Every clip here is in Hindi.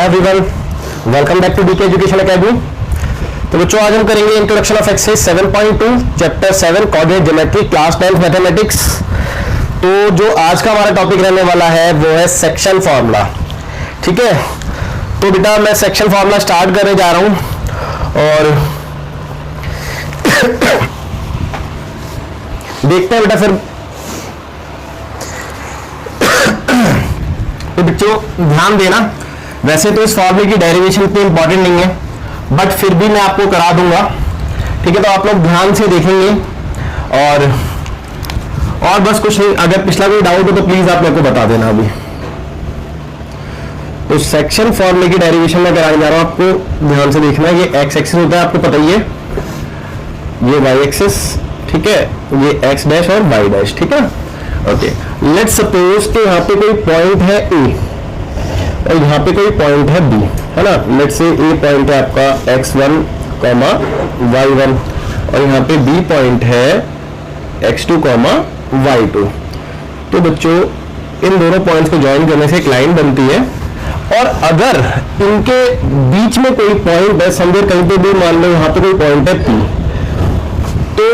Hi everyone, welcome back to DK education academy. तो बच्चों आज हम करेंगे introduction of exercise 7.2 chapter 7 coordinate geometry class 10 mathematics. तो जो आज का हमारा टॉपिक रहने वाला है वो है सेक्शन फॉर्मूला। ठीक है, तो बेटा मैं सेक्शन फॉर्मूला स्टार्ट करने जा रहा हूं और देखते हैं बेटा फिर। तो बच्चों ध्यान देना, वैसे तो इस फॉर्मूले की डेरिवेशन इतनी इंपॉर्टेंट नहीं है, बट फिर भी मैं आपको करा दूंगा। ठीक है, तो आप लोग ध्यान से देखेंगे और बस कुछ नहीं। अगर पिछला कोई डाउट हो तो प्लीज आप मेरे को बता देना अभी। तो सेक्शन फॉर्मूले की डेरिवेशन में कराने जा रहा हूं, आपको ध्यान से देखना है। ये एक्स एक्सिस होता है, आपको पता ही है, ये वाई एक्सिस, ठीक है, ये एक्स डैश और वाई डैश। ठीक है, ओके। लेट्स सपोज कि यहाँ पे कोई पॉइंट है ए और यहाँ पे कोई पॉइंट है बी, है ना। लेट्स से ए पॉइंट है आपका x1, y1 और यहाँ पे बी पॉइंट है x2, y2। तो बच्चों इन दोनों पॉइंट्स को ज्वाइन करने से एक लाइन बनती है, और अगर इनके बीच में कोई पॉइंट है, समझो कहीं पे भी, मान लो यहाँ पे कोई पॉइंट है P, तो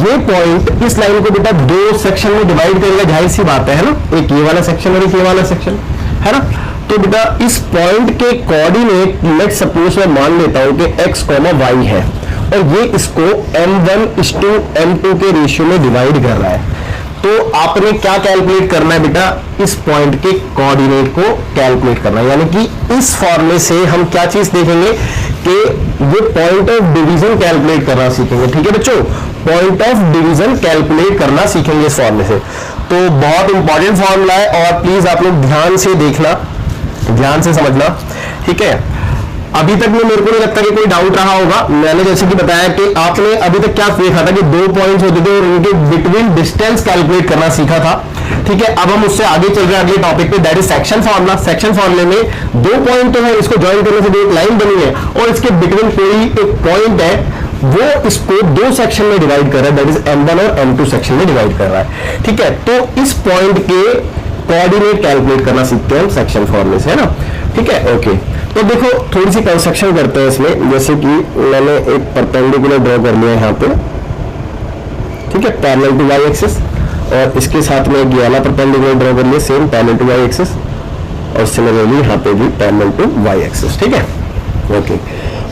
ये पॉइंट इस लाइन को बेटा दो सेक्शन में डिवाइड करेगा, जाहिर सी बात है ना, एक ये वाला सेक्शन और एक ये वाला सेक्शन, है ना। तो बेटा इस पॉइंट के कोऑर्डिनेट लेट्स सपोज मैं मान लेता हूं कि x, y है और ये इसको m1:m2 के रेशियो में डिवाइड कर रहा है। तो आपने क्या कैलकुलेट करना है बेटा, इस पॉइंट के कोऑर्डिनेट को कैलकुलेट करना है। यानी कि इस फॉर्मूले से हम क्या चीज देखेंगे कि ये पॉइंट ऑफ डिवीजन कैलकुलेट करना सीखेंगे। ठीक है बच्चों, पॉइंट ऑफ डिवीजन कैलकुलेट करना सीखेंगे इस फॉर्मूले से। तो बहुत इंपॉर्टेंट फॉर्मूला है और प्लीज आप लोग ध्यान से देखना, ध्यान से समझना। ठीक है, अभी तक में मेरे को नहीं लगता कि कोई डाउट रहा होगा। मैंने जैसे कि बताया कि आपने अभी तक क्या देखा था कि दो पॉइंट्स होते थे और उनके बिटवीन डिस्टेंस कैलकुलेट करना सीखा था। ठीक है, अब हम उससे आगे चल रहे हैं अगले टॉपिक पे, that is section formula. Section फॉर्मूले में दो पॉइंट तो है, इसको ज्वाइन करने से एक लाइन बनी है और इसके बिटवीन कोई एक पॉइंट है, वो इसको दो सेक्शन में डिवाइड कर रहा है, दैट इज m1 और m2 सेक्शन में डिवाइड कर रहा है। ठीक है, तो इस पॉइंट के कोऑर्डिनेट कैलकुलेट करना सीखते हैं हम सेक्शन फॉर्मूले से, है ना। ठीक है, ओके। तो देखो थोड़ी सी कंस्ट्रक्शन करते हैं इसमें, जैसे कि मैंने एक परपेंडिकुलर ड्रॉ कर लिया यहाँ पे, ठीक है, पैरेलल टू वाई एक्सिस, और इसके साथ में एक ये वाला परपेंडिकुलर ड्रॉ कर लिया same parallel to y axis, और सिमिलरली यहाँ पे भी पैरेलल टू वाई एक्सिस। ठीक है, ओके।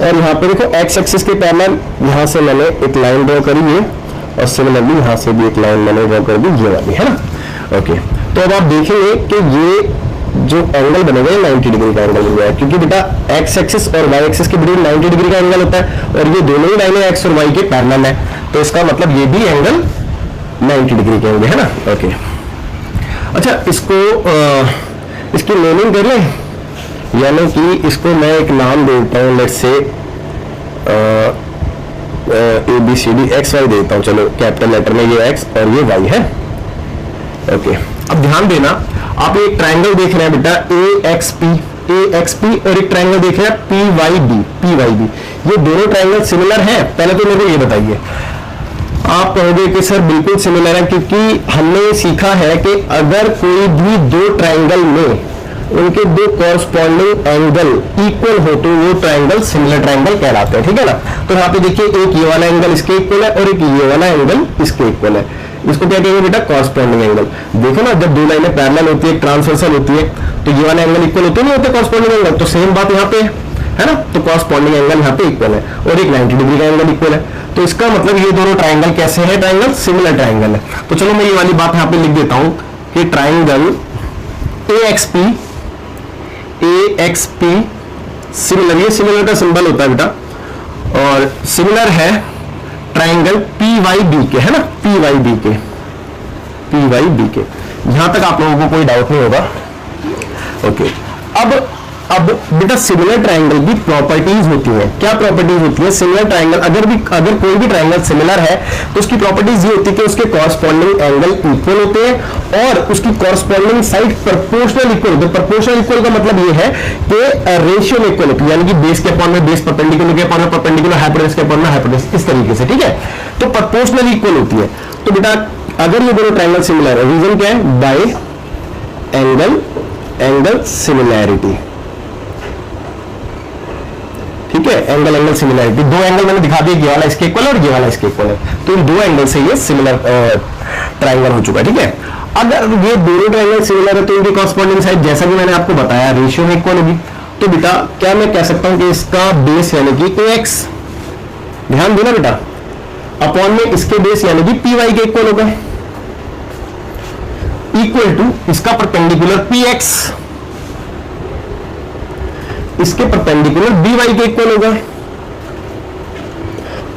और यहाँ पे देखो एक्स एक्सिस के पैरेलल यहाँ से मैंने एक लाइन ड्रॉ करी है, और सिमिलरली यहाँ से भी एक लाइन मैंने ड्रॉ कर दी, ये वाली, है ना। ओके, तो अब आप देखेंगे कि ये जो एंगल बनेगा 90 डिग्री का एंगल बन गया है, क्योंकि बेटा एक्स एक्सिस और वाई एक्सिस के बीच 90 डिग्री का एंगल होता है, और ये दोनों ही लाइनें एक्स और वाई के पैरेलल है, तो इसका मतलब ये भी एंगल 90 डिग्री के होंगे, है ना। ओके, अच्छा, इसको इसकी नेमिंग कर लें, यानी कि इसको मैं एक नाम देता हूँ, लेट्स से ABCD XY देता हूँ। चलो कैपिटल लेटर में ये एक्स और ये वाई है। ओके, अब ध्यान देना, आप एक ट्रायंगल देख रहे हैं बेटा AXP और एक ट्रायंगल देख रहे हैं PYB। ये दोनों ट्रायंगल सिमिलर हैं? पहले तो मेरे को ये बताइए। आप कहोगे कि सर बिल्कुल सिमिलर है, क्योंकि हमने सीखा है कि अगर कोई भी दो ट्रायंगल में उनके दो कॉरस्पॉन्डिंग एंगल इक्वल हो तो वो ट्रायंगल सिमिलर ट्रायंगल कहलाते हैं। ठीक है ना। तो यहाँ पे देखिए एक ये वाला एंगल इसके इक्वल है और एक ये वाला एंगल इसके इक्वल है, इसको क्या कहेंगे बेटा, कॉरस्पॉन्डिंग एंगल। देखो ना, जब दो लाइनें पैरेलल होती है, ट्रांसवर्सल होती है, तो ये वाला एंगल इक्वल होते नहीं होते कॉरस्पॉन्डिंग एंगल, तो सेम बात यहाँ पे है ना। तो कॉरस्पॉन्डिंग एंगल यहाँ पे इक्वल है और एक 90 डिग्री का एंगल इक्वल है, तो इसका मतलब ये दोनों ट्रायंगल कैसे है, ट्रायंगल सिमिलर ट्रायंगल है। तो चलो मैं ये वाली बात यहाँ पे लिख देता हूँ कि ट्रायंगल AXP सिमिलर, ये सिमिलर का सिंबल होता है बेटा, और सिमिलर है ट्रायंगल PYB के, है ना, PYB के। यहां तक आप लोगों को कोई डाउट नहीं होगा। ओके, अब बेटा सिमिलर ट्रायंगल की प्रॉपर्टीज होती है। क्या प्रॉपर्टीज होती है सिमिलर ट्रायंगल, अगर कोई भी ट्रायंगल सिमिलर है तो उसकी प्रॉपर्टीज ये होती है कि उसके कॉरस्पॉन्डिंग एंगल इक्वल होते हैं और उसकी कॉरस्पॉन्डिंग साइड प्रोपोर्शनल इक्वल होते हैं। प्रोपोर्शनल इक्वल का मतलब ये है कि रेशियो में इक्वल होती है, यानी कि बेस के अपॉन में बेस, परपेंडिकुलर के अपॉन में परपेंडिकुलर, हाइपोटेन्यूस के अपॉन में हाइपोटेन्यूस, इस तरीके से। ठीक है, तो प्रोपोर्शनल इक्वल होती है। तो बेटा अगर ये दोनों ट्रायंगल सिमिलर है, रीजन क्या है, बाय एंगल सिमिलैरिटी। ठीक है, एंगल एंगल सिमिलरिटी, दो एंगल मैंने दिखा दिया, ये वाला इसके इक्वल और ये वाला इसके इक्वल है, तो इन दो एंगल से ये सिमिलर ट्राइंगल हो चुका है। ठीक है, अगर ये दोनों ट्राइंगल सिमिलर है तो इनकी कॉरस्पॉन्डिंग साइड जैसा कि मैंने आपको बताया रेशियो में इक्वल होगी। तो बेटा क्या मैं कह सकता हूं कि इसका बेस यानी कि ax, ध्यान देना बेटा, अपॉन में इसके बेस यानी कि py के इक्वल होगा, इक्वल टू इसका परपेंडिकुलर px इसके परपेंडिकुलर by के इक्वल होगा,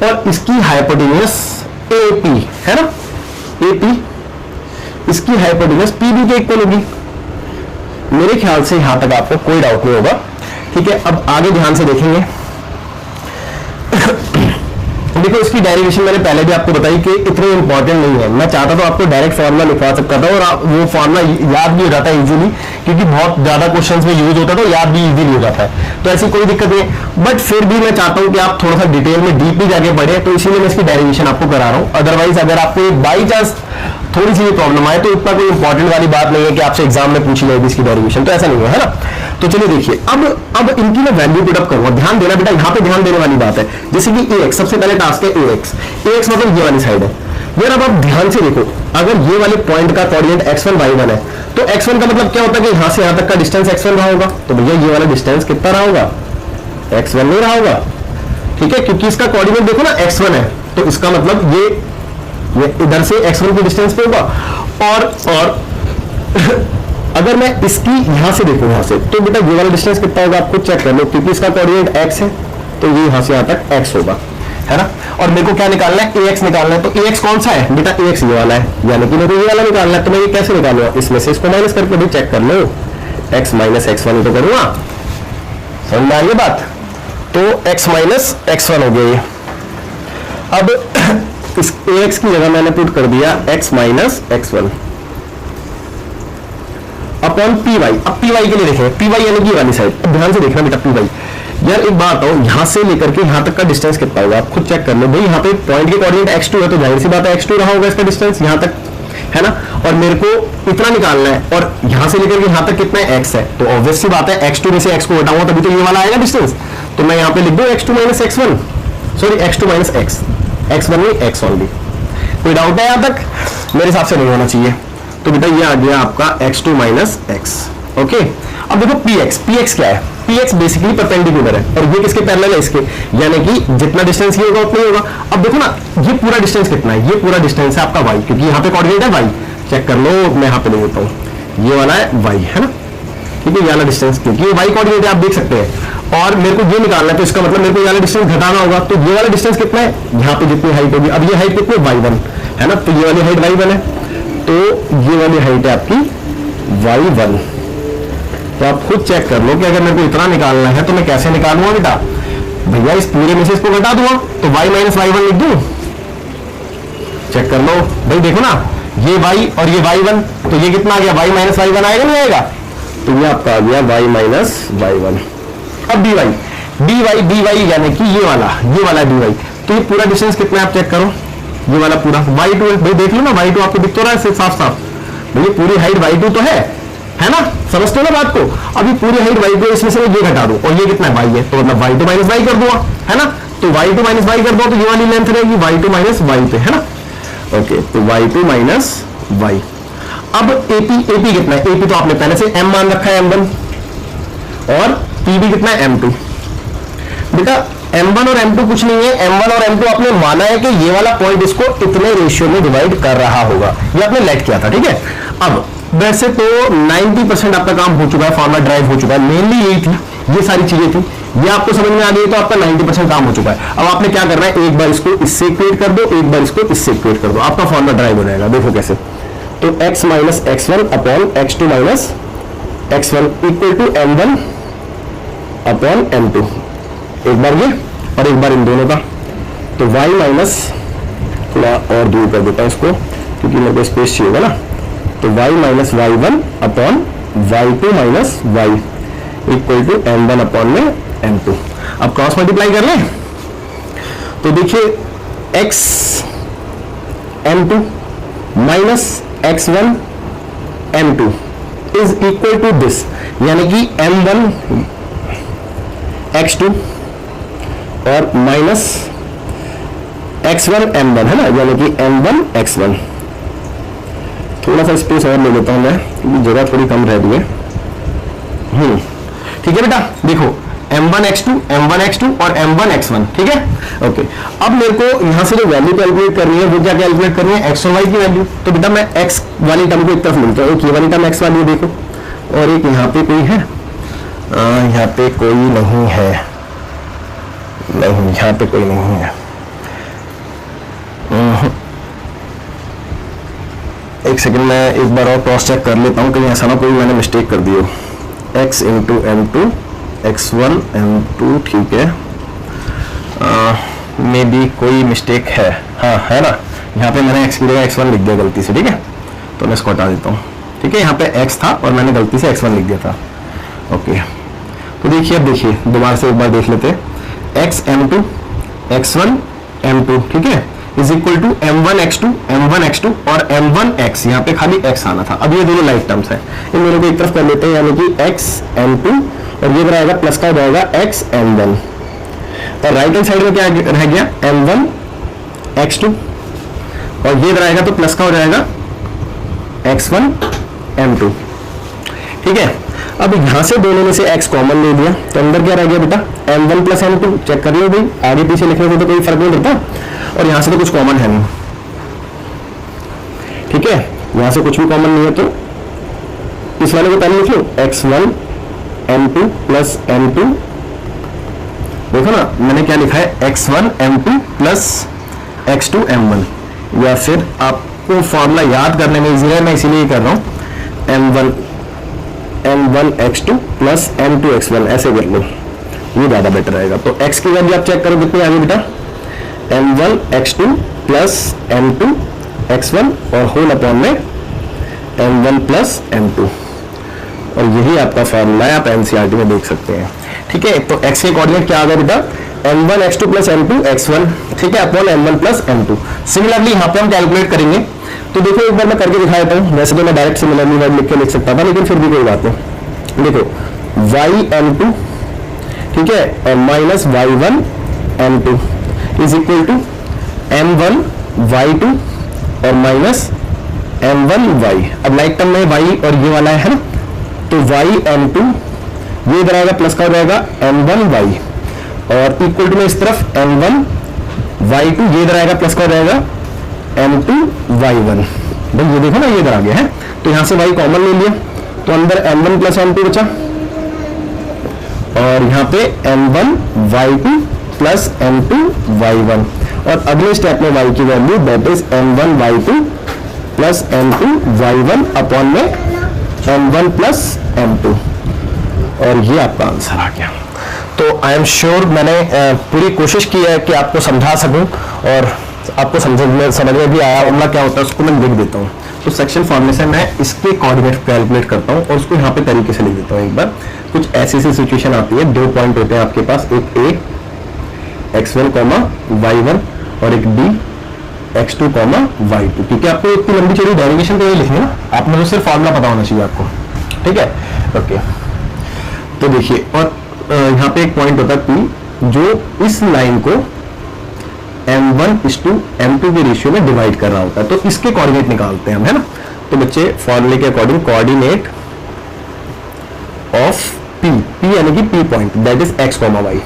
और इसकी हाइपोटेन्यूस AP है ना, AP इसकी हाइपोटेन्यूस PB के इक्वल होगी। मेरे ख्याल से यहां तक आपको कोई डाउट नहीं होगा। ठीक है, अब आगे ध्यान से देखेंगे। देखो इसकी डेरिवेशन मैंने पहले भी आपको बताई कि इतनी इंपॉर्टेंट नहीं है, मैं चाहता तो आपको डायरेक्ट फॉर्मूला लिखवा सकता था और वो फॉर्मूला याद भी हो जाता है इजीली, क्योंकि बहुत ज्यादा क्वेश्चंस में यूज होता है तो याद भी इजीली हो जाता है, तो ऐसी कोई दिक्कत नहीं। बट फिर भी मैं चाहता हूं कि आप थोड़ा सा डिटेल में डीपली जाके पढ़े, तो इसीलिए मैं इसकी डेरिवेशन आपको करा रहा हूं। अदरवाइज अगर आपको बाई चांस थोड़ी सी प्रॉब्लम आए तो इतना कोई इंपॉर्टेंट वाली बात नहीं है कि आपसे एग्जाम में पूछी जाएगी इसकी डेरिवेशन, तो ऐसा नहीं है ना। तो चलिए देखिए, अब इनकी मैं वैल्यू पुटअप करूंगा। ध्यान देना बेटा, यहां पे ध्यान देने वाली बात है, जैसे कि ax, सबसे पहले टास्क है ax मतलब ये वाली साइड है यार। अब आप ध्यान से देखो, अगर ये वाले पॉइंट का कोऑर्डिनेट x1 y1 है तो x1 का मतलब क्या होता है कि यहां से यहां तक का डिस्टेंस x1 रहा होगा, तो भैया ये वाला डिस्टेंस कितना रहा होगा, x1 नहीं रहा होगा। ठीक है, क्योंकि इसका कोऑर्डिनेट देखो ना x1 है, तो इसका मतलब ये इधर से x1 के डिस्टेंस पे होगा। और अगर मैं इसकी यहां से देखूं, यहां से, तो बेटा ये वाला डिस्टेंस कितना होगा आपको चेक कर लो, क्योंकि इसका कोऑर्डिनेट x है तो ये यहां से यहां तक x होगा, है ना। और मेरे को क्या निकालना है, ax निकालना है, तो ax कौन सा है बेटा, ax ये वाला है, यानी कि मेरे को ये वाला निकालना है। तो मैं ये कैसे निकालूंगा, इसमें से इसको माइनस करके भी चेक कर लो, x माइनस x1 तो करूंगा, समझ में आ रही है बात। तो x माइनस x1 हो गया ये। अब इस ax की जगह मैंने पुट कर दिया x minus x1 upon py। अब py के लिए देखें, py यानी कि ये वाली साइड, अब ध्यान से देखना बेटा py। यार एक बात हो, यहां से लेकर के यहां तक का डिस्टेंस कितना होगा आप खुद चेक कर लो भाई। यहां पे पॉइंट के कोऑर्डिनेट x2 है तो जाहिर सी बात है x2 रहा होगा इसका डिस्टेंस यहां तक, है ना। और मेरे को इतना निकालना है, और यहां से लेकर के यहां तक कितना x है, तो ऑब्वियस सी बात है x2 में से x को हटाऊंगा तभी तो ये वाला आएगा डिस्टेंस। तो मैं यहां पे लिख दूं x2 minus x1, sorry x2 minus x, x1 नहीं x ओनली। कोई डाउट है यहां तक? मेरे हिसाब से नहीं होना चाहिए। तो बेटा ये आ गया आपका x2 माइनस x। ओके, अब देखो px क्या है, px बेसिकली परपेंडिकुलर है, और ये किसके पैरेलल है, इसके, यानी कि जितना डिस्टेंस ये होगा उतना ही होगा। अब देखो ना ये पूरा डिस्टेंस कितना है, ये पूरा डिस्टेंस है आपका y, क्योंकि यहाँ पे कोऑर्डिनेट है y, चेक कर लो, मैं यहाँ पे नहीं देता हूँ, ये वाला है y, है ना। ठीक है, ये वाला डिस्टेंस, क्योंकि ये y कोऑर्डिनेट है आप देख सकते हैं, और मेरे को ये निकालना है, तो इसका मतलब मेरे को ये वाला डिस्टेंस घटाना होगा। तो ये वाला डिस्टेंस कितना है, यहाँ पे जितनी हाइट होगी, अब ये हाइट कितनी है y1, है ना, तो ये वाली हाइट y1 है, तो ये वाली हाइट है आपकी y1। तो आप खुद चेक कर लो कि अगर मेरे को इतना निकालना है तो मैं कैसे निकालूंगा बेटा, भैया इस पूरे में से इसको घटा दूंगा, तो y माइनस y1 लिख दूं, चेक कर लो भाई, देखो ना ये y और ये y1, तो ये कितना आ गया, y माइनस y1 आएगा नहीं आएगा, तो ये आपका आ गया y माइनस y1। अब dy यानी कि ये वाला dy, तो ये पूरा डिस्टेंस कितना है आप चेक करो, ये वाला पूरा y2 भाई, देख लो ना y2 आपको दिख तो रहा है साफ साफ, भाई पूरी हाइट y2 तो है ना, समझते हो ना बात को। अभी पूरी हाइट y2 इसमें से मैं ये घटा दूं, और ये कितना है y है, तो मतलब y2 माइनस y कर दूंगा, है ना। तो y2 माइनस y कर दो तो ये वाली लेंथ रहेगी y2 माइनस y पे, है ना। ओके, तो y2 माइनस y। अब AP कितना है, AP तो आपने पहले से m मान रखा है m1, और PB कितना है m2। बेटा m1 और m2 कुछ नहीं है, m1 और m2 आपने माना है कि ये वाला पॉइंट इसको इतने रेशियो में डिवाइड कर रहा होगा, ये आपने लेट किया था। ठीक है, अब वैसे तो 90% आपका काम हो चुका है, फॉर्मूला ड्राइव हो चुका है, मेनली यही थी, ये सारी चीजें थी, ये आपको समझ में आ गई तो आपका 90% काम हो चुका है। अब आपने क्या करना है, एक बार इसको इससे इक्वेट कर दो, एक बार इसको इससे इक्वेट कर दो, आपका फॉर्मूला ड्राइव हो जाएगा। देखो कैसे, तो x minus x1 upon x2 minus x1 equal to m1 upon m2, एक बार ये और एक बार इन दोनों का। तो y माइनस, थोड़ा और दूर कर देता हूं इसको क्योंकि मेरे को स्पेस चाहिए होगा ना, तो y minus y1 upon y2 minus y equal to m1 upon में m2। अब क्रॉस मल्टीप्लाई कर लें, तो देखिए x m2 minus x1 m2 is equal to this, यानी कि m1 x2 और माइनस x1 m1 है ना, यानी कि m1 x1। थोड़ा सा स्पेस और ले लेता हूं मैं क्योंकि जगह थोड़ी कम रह रही है। ठीक है बेटा, देखो m1 x2 m1 x2 और m1 x1, ठीक है। ओके, अब मेरे को यहां से जो वैल्यू कैलकुलेट करनी है वो क्या कैलकुलेट करनी है, x और y की वैल्यू। तो बेटा मैं x वाली टर्म को एक तरफ मिलता है, एक ये वाली टर्म x वाली देखो, और एक यहाँ पे कोई है, यहाँ पे कोई नहीं है, नहीं यहाँ पे कोई नहीं है। एक सेकंड मैं एक बार और क्रॉस चेक कर लेता हूँ कहीं ऐसा ना कोई मैंने मिस्टेक कर दी हो। x into m2 x1 m2, ठीक है, मे बी कोई मिस्टेक है, हाँ है ना, यहाँ पे मैंने x की जगह x1 लिख दिया गलती से, ठीक है, तो मैं इसको हटा देता हूँ। ठीक है, यहाँ पे x था और मैंने गलती से x1 लिख दिया था। ओके, तो देखिए, अब देखिए दोबारा से एक बार देख लेते हैं, x m2 x1 m2, ठीक है, is equal to m1 x2 और m1 x, यहाँ पे खाली x आना था। अब ये दोनों लाइक टर्म्स है, इन दोनों को एक तरफ कर लेते हैं, यानी कि x m2 और ये रहेगा प्लस का हो जाएगा x m1, और राइट हैंड साइड में क्या रह गया m1 x2 और ये रहेगा तो प्लस का हो जाएगा x1 m2। ठीक है, अब यहां से दोनों में से x कॉमन ले लिया तो अंदर क्या रह गया बेटा m1 प्लस m2। चेक कर लो भाई, आगे पीछे लिखने से तो कोई फर्क नहीं पड़ता, और यहां से तो कुछ कॉमन है नहीं। ठीक है, यहां से कुछ भी कॉमन नहीं है तो इस वाले को पहले लिख लो, x1 m2 प्लस m2। देखो ना मैंने क्या लिखा है, x1 m2 plus x2 m1, या फिर आपको फॉर्मूला याद करने में इजी है, मैं इसीलिए कर रहा हूं, m1 x2 plus m2 x1, ऐसे कर लो, ये ज्यादा बेटर रहेगा। तो x की वैल्यू आप चेक करो कितनी आ गई बेटा, m1 x2 plus m2 x1 और होल अपॉन में m1 प्लस m2, और यही आपका फॉर्मूला है, आप एनसीईआरटी में देख सकते हैं। ठीक है, तो x के कोऑर्डिनेट क्या आ गया बेटा, m1 x2 plus m2 x1, ठीक है, upon m1 plus m2। Similarly यहाँ पे हम कैलकुलेट करेंगे, तो देखो एक बार मैं करके दिखा देता हूँ। वैसे तो मैं डायरेक्ट सिमिलरली वर्ड लिख के लिख सकता था, लेकिन फिर भी कोई बात नहीं। देखो y m2, ठीक है, और minus y1 m2 is equal to m1 y2 और माइनस m1 y। अब लाइक टर्म में y और ये वाला है ना, तो y m2 ये इधर आएगा प्लस का हो जाएगा m1 y, और इक्वल टू में इस तरफ m1 y2 ये इधर आएगा प्लस का हो जाएगा m2 y1। भाई ये देखो ना, ये इधर आ गया है, तो यहां से y कॉमन ले लिया तो अंदर m1 प्लस m2 बचा, और यहाँ पे m1 y2 plus m2 y1, और अगले स्टेप में y की value that is m1 y2 plus m2 y1 upon में m1 प्लस m2, और ये आपका आंसर आ गया। तो आई एम श्योर मैंने पूरी कोशिश की है कि आपको समझा सकूं, और आपको समझ में भी आया फॉर्मूला क्या होता है, उसको मैं लिख देता हूँ। तो सेक्शन फॉर्मूले से मैं इसके कोऑर्डिनेट कैलकुलेट करता हूँ और उसको यहाँ पे तरीके से लिख देता हूँ। एक बार कुछ ऐसी सिचुएशन आती है, 2 पॉइंट होते हैं आपके पास, एक a x1 y1 और एक b x2 y2। ठीक है, आपको इतनी लंबी चौड़ी डेरिवेशन तो ये लिखनी है ना, आपने तो सिर्फ फॉर्मूला पता होना चाहिए आपको। ठीक है, ओके, तो देखिए, और यहाँ पे एक पॉइंट होता है p, जो इस लाइन को m1:m2 के रेशियो में डिवाइड कर रहा होता है, तो इसके कोऑर्डिनेट निकालते हैं हम, है ना। तो बच्चे फॉर्मूले के अकॉर्डिंग कोऑर्डिनेट ऑफ p यानी कि p point that is x, y,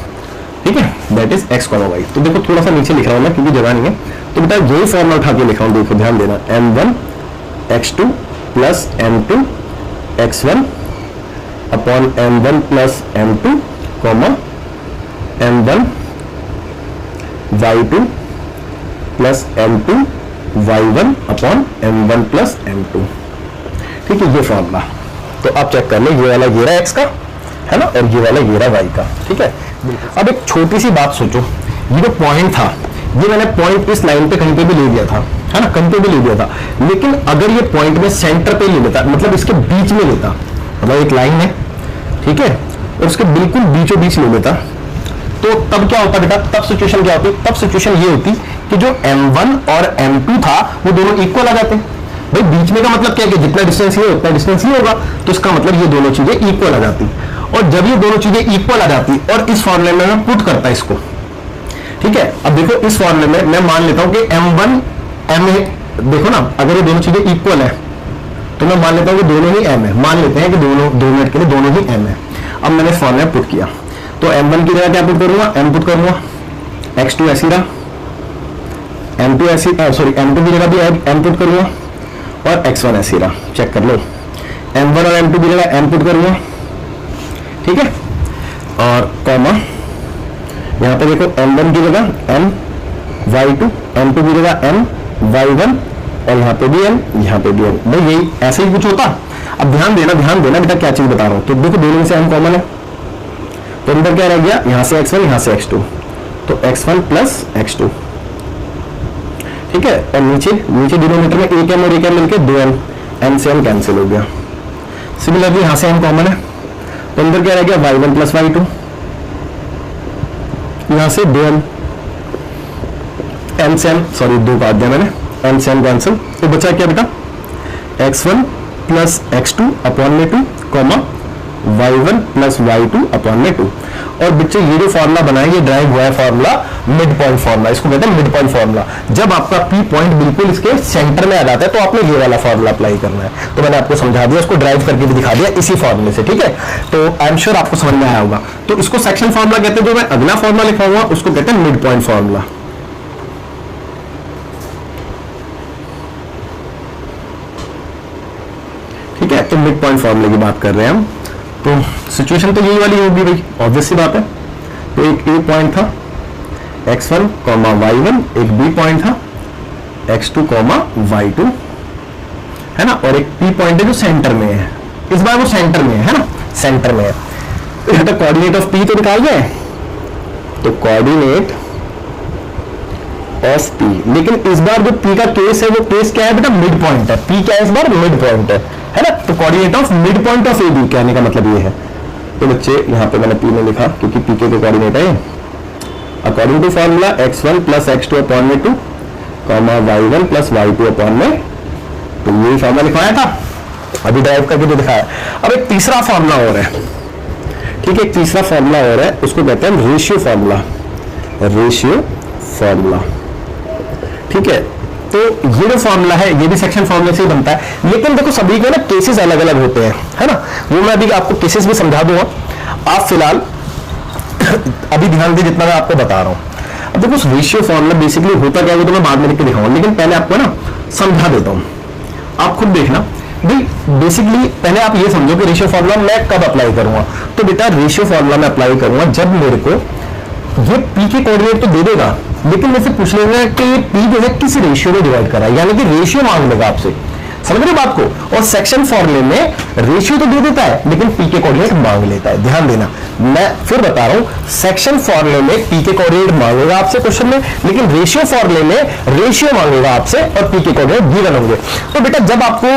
ठीक है, दैट इज x, y। तो देखो थोड़ा सा नीचे लिख रहा हूं मैं क्योंकि जगह नहीं है, तो बेटा यही फॉर्मूला उठा के लिखा हूं, देखो ध्यान देना, m1 x2 plus m2 x1 upon m1 plus m2 m1 y2 plus m2 y1 upon m1 plus m2। ठीक है, ये फॉर्मूला। तो आप चेक कर लो, ये वाला ये रहा x का, है ना, और ये वाला ये रहा y का। ठीक है, अब एक छोटी सी बात सोचो, ये जो पॉइंट था, ये मैंने पॉइंट इस लाइन पे कहीं पे भी ले दिया था, है ना, कहीं पे भी ले दिया था, लेकिन अगर ये पॉइंट में सेंटर पे ले लेता, मतलब इसके बीच में लेता, मतलब एक लाइन है, ठीक है, और उसके बिल्कुल बीचों बीच ले लेता, तो तब क्या होता बेटा, तब सिचुएशन क्या होती, तब सिचुएशन ये होती कि जो m1 और m2 था वो दोनों इक्वल आ जाते। भाई बीच में का मतलब क्या है कि जितना डिस्टेंस ये उतना डिस्टेंस ये होगा, तो इसका मतलब ये दोनों चीजें इक्वल आ जाती, और जब ये दोनों चीजें इक्वल आ जाती और इस फॉर्मूले में मैं पुट करता इसको, है। अब देखो इस फॉर्मूले में मैं मान लेता हूं कि m1 m है, देखो ना अगर ये दोनों चीजें इक्वल है तो मैं मान लेता हूं कि दोनों ही m है, मान लेते हैं कि दोनों 2 मिनट के लिए दोनों ही m है। अब मैंने इस फॉर्मूले में पुट किया तो m1 की जगह क्या पुट करूंगा, m पुट करूंगा, x2 ऐसी रहा, m2 ऐसी, सॉरी m2 की जगह भी m पुट करूंगा और x1 ऐसी रहा, चेक कर लो, m1 और m2 की जगह m पुट करूंगा, ठीक है, और कॉमा यहां पे देखो m1 की जगह m y2, m2 की जगह m y1 और यहां पे भी m, यहां पे भी m। भाई यही ऐसे ही कुछ होता। अब ध्यान देना बेटा क्या चीज बता रहा हूं। तो देखो दोनों में से m कॉमन है तो अंदर क्या रह गया, यहां से x1 यहां से x2, तो x1 प्लस x2, ठीक है, और नीचे डिनोमिनेटर में एक m और एक m मिलकर 2m, m से m कैंसिल हो गया। सिमिलरली यहां से m कॉमन है तो अंदर क्या रह गया, y1 प्लस y2, यहां से 2m, m से m, सॉरी 2 काट दिया मैंने, m से m कैंसिल, तो बचा क्या बेटा, x1 प्लस x2 अपॉन में 2, comma y1 plus y2 upon में 2। और बच्चे ये जो फॉर्मूला बना है ये ड्राइव हुआ है फॉर्मूला मिड पॉइंट फॉर्मूला, इसको कहते हैं मिड पॉइंट फॉर्मूला। जब आपका पी पॉइंट बिल्कुल इसके सेंटर में आ जाता है तो आपने ये वाला फॉर्मूला अप्लाई करना है। तो मैंने आपको समझा दिया, उसको ड्राइव करके भी दिखा दिया इसी फॉर्मूले से, ठीक है। तो आई एम श्योर आपको समझ में आया होगा। तो इसको सेक्शन फॉर्मूला कहते हैं, जो मैं अगला फॉर्मूला लिखाऊंगा उसको कहते हैं मिड पॉइंट फॉर्मूला। ठीक है, तो मिड पॉइंट फॉर्मूले की बात कर रहे हैं हम। तो सिचुएशन तो यही वाली होगी भाई, ऑब्वियस सी बात है। तो एक ए पॉइंट था x1, y1, एक बी पॉइंट था x2, y2, है ना, और एक पी पॉइंट है जो सेंटर में है। इस बार वो सेंटर में है ना, सेंटर में है। तो कोऑर्डिनेट ऑफ पी तो निकाल गए, तो कोऑर्डिनेट ऑफ पी, लेकिन इस बार जो पी का केस है वो केस क्या है बेटा, मिड पॉइंट है। पी क्या है इस बार, मिड पॉइंट है ना। तो coordinate of mid point of A B, कहने का मतलब ये है। तो बच्चे यहां पे मैंने पी में लिखा क्योंकि पी के कोऑर्डिनेट है according to formula x1 plus x2 upon में 2, y1 प्लस y2 अपॉन में, तो यही फॉर्मूला लिखवाया था, अभी ड्राइव करके तो दिखाया। अब एक तीसरा फॉर्मूला और है, ठीक है, एक तीसरा फॉर्मूला और है, उसको कहते हैं रेशियो फॉर्मूला, रेशियो फॉर्मूला, ठीक है। तो ये जो फॉर्मूला है ये भी सेक्शन फॉर्मूले से ही बनता है, लेकिन देखो सभी के ना केसेस अलग अलग होते हैं, है ना। वो मैं अभी आपको केसेस भी समझा दूंगा, आप फिलहाल अभी ध्यान दे जितना मैं आपको बता रहा हूं। अब देखो रेशियो फॉर्मूला बेसिकली होता क्या है वो तो मैं बाद में लिख के दिखाऊंगा, लेकिन पहले आपको ना समझा देता हूं, आप खुद देखना भाई। बेसिकली पहले आप ये समझो कि रेशियो फॉर्मूला मैं कब अप्लाई करूंगा। तो बेटा रेशियो फॉर्मूला मैं अप्लाई करूंगा जब मेरे को ये पी के कोऑर्डिनेट तो दे देगा, लेकिन मुझसे पूछ लेगा कि ये पी जो है किस रेशियो में डिवाइड कर रहा है, यानी कि रेशियो मांग लेगा आपसे, समझ रहे बात को। और सेक्शन फॉर्मूले में रेशियो तो दे देता है लेकिन पी के कोऑर्डिनेट मांग लेता है। ध्यान देना, मैं फिर बता रहा हूं, सेक्शन फॉर्मूले में पी के कोऑर्डिनेट मांगेगा आपसे क्वेश्चन में, लेकिन रेशियो फॉर्मूले में रेशियो मांगेगा आपसे और पी के कोऑर्डिनेट गिवन होंगे। तो बेटा जब आपको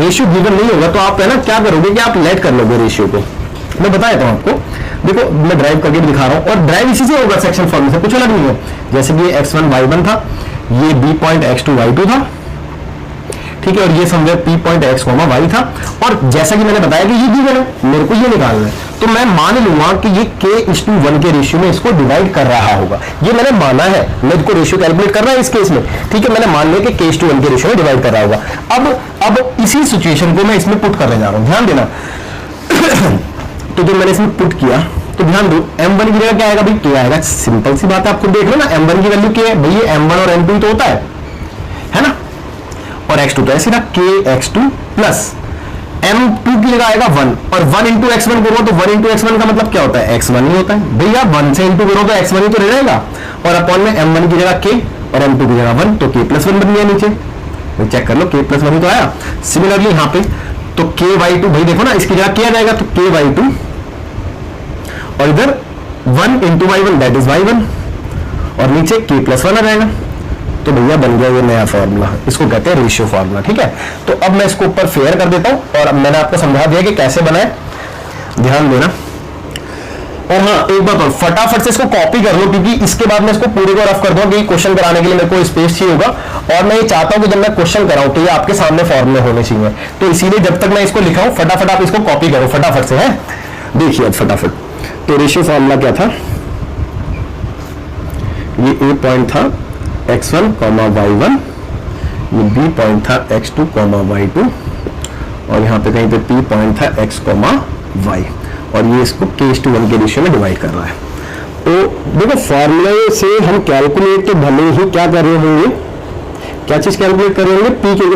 रेशियो गिवन नहीं होगा तो आप है ना क्या करोगे कि आप लेट कर लोगे रेशियो को। मैं बता देता हूं आपको, देखो मैं ड्राइव करके भी दिखा रहा हूं, और ड्राइव इसी से होगा सेक्शन फॉर्मूले से, कुछ अलग नहीं है। जैसे कि x1 y1 था, ये b पॉइंट x2 y2 था, ठीक है, और ये समझे p पॉइंट x, y था, और जैसा कि मैंने बताया कि ये गिवन है, मेरे को ये निकालना है, तो मैं मान लूंगा कि ये k:1 के रेशियो में इसको डिवाइड कर रहा होगा। ये मैंने माना है, मैं इसको रेशियो कैलकुलेट कर रहा है इस केस में, ठीक है, मैंने मान लिया कि k:1 के रेशियो में डिवाइड कर रहा होगा। अब इसी सिचुएशन को मैं इसमें पुट करने जा रहा हूं, ध्यान देना। तो जो मैंने इसमें पुट किया तो ध्यान दो, m1 की जगह क्या आएगा भाई, k आएगा। सिंपल सी बात है, आपको देख लो ना, m1 की वैल्यू k है भाई, ये m1 और m2 तो होता है ना, और x2 तो ऐसे ना kx2 प्लस m2 की जगह आएगा 1, और 1 इंटू x1 करो तो 1 इंटू x1 का मतलब क्या होता है, x1 ही होता है भैया। 1 से इंटू करो तो x1 ही तो रह जाएगा, और अपॉन में m1 की जगह k और m2 की जगह 1, तो k प्लस 1 बन गया नीचे, चेक कर लो k प्लस 1 ही तो आया। सिमिलरली यहाँ पे तो ky2 भाई देखो ना, इसकी जगह क्या जाएगा तो ky2, और इधर 1 into y1 that is y1, और नीचे k प्लस 1 आ जाएगा। तो भैया बन गया ये नया फॉर्मूला, इसको कहते हैं रेशियो फॉर्मूला, ठीक है। तो अब मैं इसको ऊपर फेयर कर देता हूं, और अब मैंने आपको समझा दिया कि कैसे बनाए, ध्यान देना। और हाँ एक बात और, फटाफट से इसको कॉपी कर लो, क्योंकि इसके बाद मैं इसको पूरे को रफ कर दूंगा, क्योंकि क्वेश्चन कराने के लिए मेरे को स्पेस चाहिए होगा, और मैं ये चाहता हूं कि जब मैं क्वेश्चन कराऊं तो ये आपके सामने फॉर्मूले होने चाहिए। तो इसीलिए जब तक मैं इसको लिखाऊं फटाफट आप इसको कॉपी करो फटाफट से, है देखिए फटाफट। तो रेशियो फॉर्मूला क्या था, ये ए पॉइंट था x1 कॉमा y1, ये बी पॉइंट था x2 कॉमा y2, और यहाँ पे कहीं पे p पॉइंट था x कॉमा y, और ये इसको k:1 के रेशियो में डिवाइड कर रहा है। तो देखो फॉर्मूले से हम कैलकुलेट तो भले ही क्या कर रहे होंगे, क्या चीज कैलकुलेट कर रहे होंगे, पी के,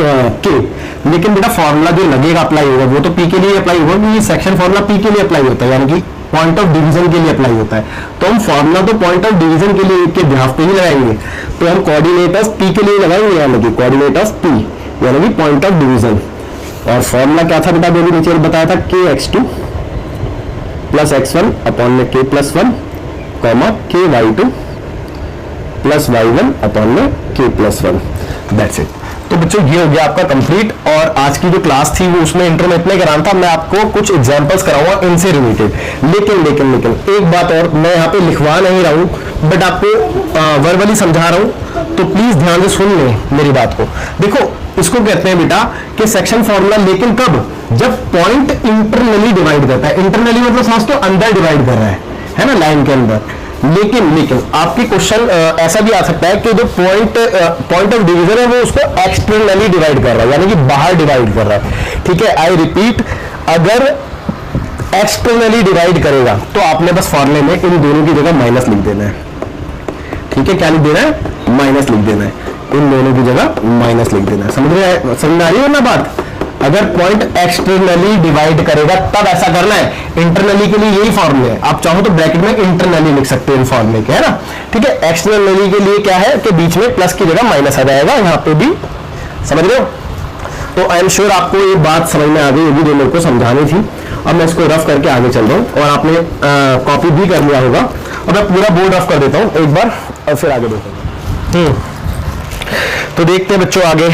लेकिन बेटा फॉर्मूला जो लगेगा अप्लाई होगा वो तो पी के लिए अप्लाई होगा, क्योंकि सेक्शन फॉर्मूला पी के लिए अप्लाई होता है, यानी कि पॉइंट ऑफ डिवीजन के लिए अप्लाई होता है। तो हम फॉर्मूला तो पॉइंट ऑफ डिवीजन के लिए के बिहाफ पे ही लगाएंगे, तो हम कोऑर्डिनेट ऑफ पी के लिए लगाएंगे, यानी कि कोऑर्डिनेट ऑफ पी यानी कि पॉइंट ऑफ डिवीजन। और फॉर्मूला क्या था बेटा, जो भी नीचे बताया था, kx2 प्लस x1 अपॉन में k+1 comma ky2 plus y1 upon में k+1, दैट्स इट। तो बच्चों ये हो गया आपका कंप्लीट, और आज की जो क्लास थी वो उसमें इंट्रो में इतने कराना था। मैं आपको कुछ एग्जांपल्स कराऊंगा इनसे रिलेटेड, लेकिन एक बात और, मैं यहाँ पे लिखवा नहीं रहा हूँ बट आपको वर्बली समझा रहा हूँ, तो प्लीज ध्यान से सुन लें मेरी बात को। देखो इसको कहते हैं बेटा कि सेक्शन फॉर्मूला, लेकिन कब, जब पॉइंट इंटरनली डिवाइड करता है। इंटरनली मतलब समझ तो अंदर डिवाइड कर रहा है ना, लाइन के अंदर। लेकिन आपके क्वेश्चन ऐसा भी आ सकता है कि जो पॉइंट ऑफ डिवीजन है वो उसको एक्सटर्नली डिवाइड कर रहा है, यानी कि बाहर डिवाइड कर रहा है। ठीक है, आई रिपीट, अगर एक्सटर्नली डिवाइड करेगा तो आपने बस फॉर्मूले में इन दोनों की जगह माइनस लिख देना है। ठीक है, क्या लिख देना है, माइनस लिख देना है, इन दोनों की जगह माइनस लिख देना है। समझ आ रही है ना बात। अगर पॉइंट एक्सटर्नली डिवाइड करेगा तब ऐसा करना है, इंटरनली के लिए यही फॉर्मूला है। आप चाहो तो ब्रैकेट में इंटरनली लिख सकते हैं इन फॉर्मूले के, है ना। ठीक है, एक्सटर्नली के लिए क्या है कि बीच में प्लस की जगह माइनस आ जाएगा, यहाँ पे भी समझ रहे हो। तो आई एम श्योर आपको ये बात समझ में आ गई होगी जो मेरे को समझानी थी। अब मैं इसको रफ करके आगे चल रहा हूँ, और आपने कॉपी भी कर लिया होगा, और मैं पूरा बोर्ड रफ कर देता हूँ एक बार और फिर आगे देखेंगे। तो देखते हैं बच्चों आगे।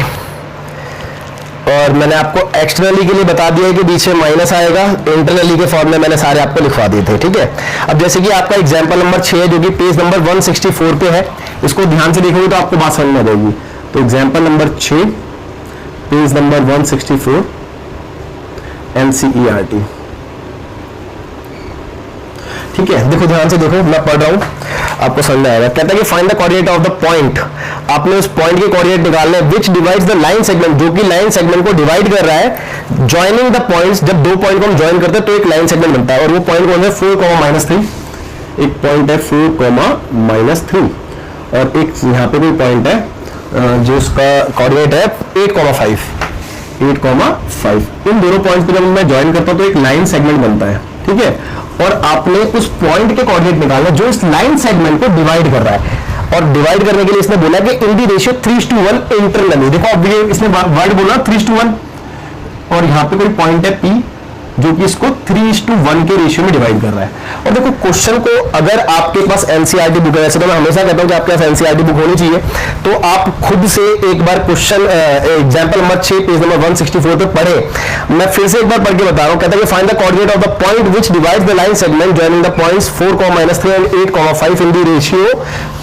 और मैंने आपको एक्सटर्नली के लिए बता दिया है कि बीच में माइनस आएगा, इंटरनली के फॉर्मूले मैंने सारे आपको लिखवा दिए थे। ठीक है, अब जैसे कि आपका एग्जांपल नंबर 6 जो कि पेज नंबर 164 पे है, इसको ध्यान से देखोगे तो आपको बात समझ में आ जाएगी। तो example number 6 page number 164 NCERT। ठीक है, देखो ध्यान से देखो, मैं पढ़ रहा हूं, आपको समझ में आएगा। कहता है कि find the coordinate of the point, आपने उस पॉइंट के कोऑर्डिनेट निकालने हैं, विच डिवाइड्स द लाइन सेगमेंट, जो कि लाइन सेगमेंट को डिवाइड कर रहा है। जॉइनिंग द पॉइंट्स, जब दो पॉइंट को हम ज्वाइन करते हैं तो एक लाइन सेगमेंट बनता है, और वो पॉइंट कौन है, 4,-3, एक पॉइंट है 4,-3, और एक यहाँ पे भी पॉइंट है जो उसका कोऑर्डिनेट है 8,5। इन दोनों पॉइंट्स को जब मैं ज्वाइन करता हूं तो एक लाइन सेगमेंट बनता है। ठीक है, और आपने उस पॉइंट के कोऑर्डिनेट निकालना जो इस लाइन सेगमेंट को डिवाइड कर रहा है, और डिवाइड करने के लिए इसने बोला कि इन दी रेशियो 3:1 इंटरनली। देखो अब ये इसने वर्ड बोला 3:1, और यहाँ पे कोई पॉइंट है P जो कि इसको 3:1 के रेशियो में डिवाइड कर रहा है। और देखो क्वेश्चन को, अगर आपके पास एनसीईआरटी बुक है, वैसे तो मैं हमेशा कहता हूं कि आपके पास एनसीईआरटी बुक होनी चाहिए, तो आप खुद से एक बार question example number 6 page number 164 पे पढ़े। मैं फिर से एक बार पढ़ के बता रहा हूं। कहता है कि find the coordinate of the point which divides the line segment joining the points 4,-3 and 8,5 in the ratio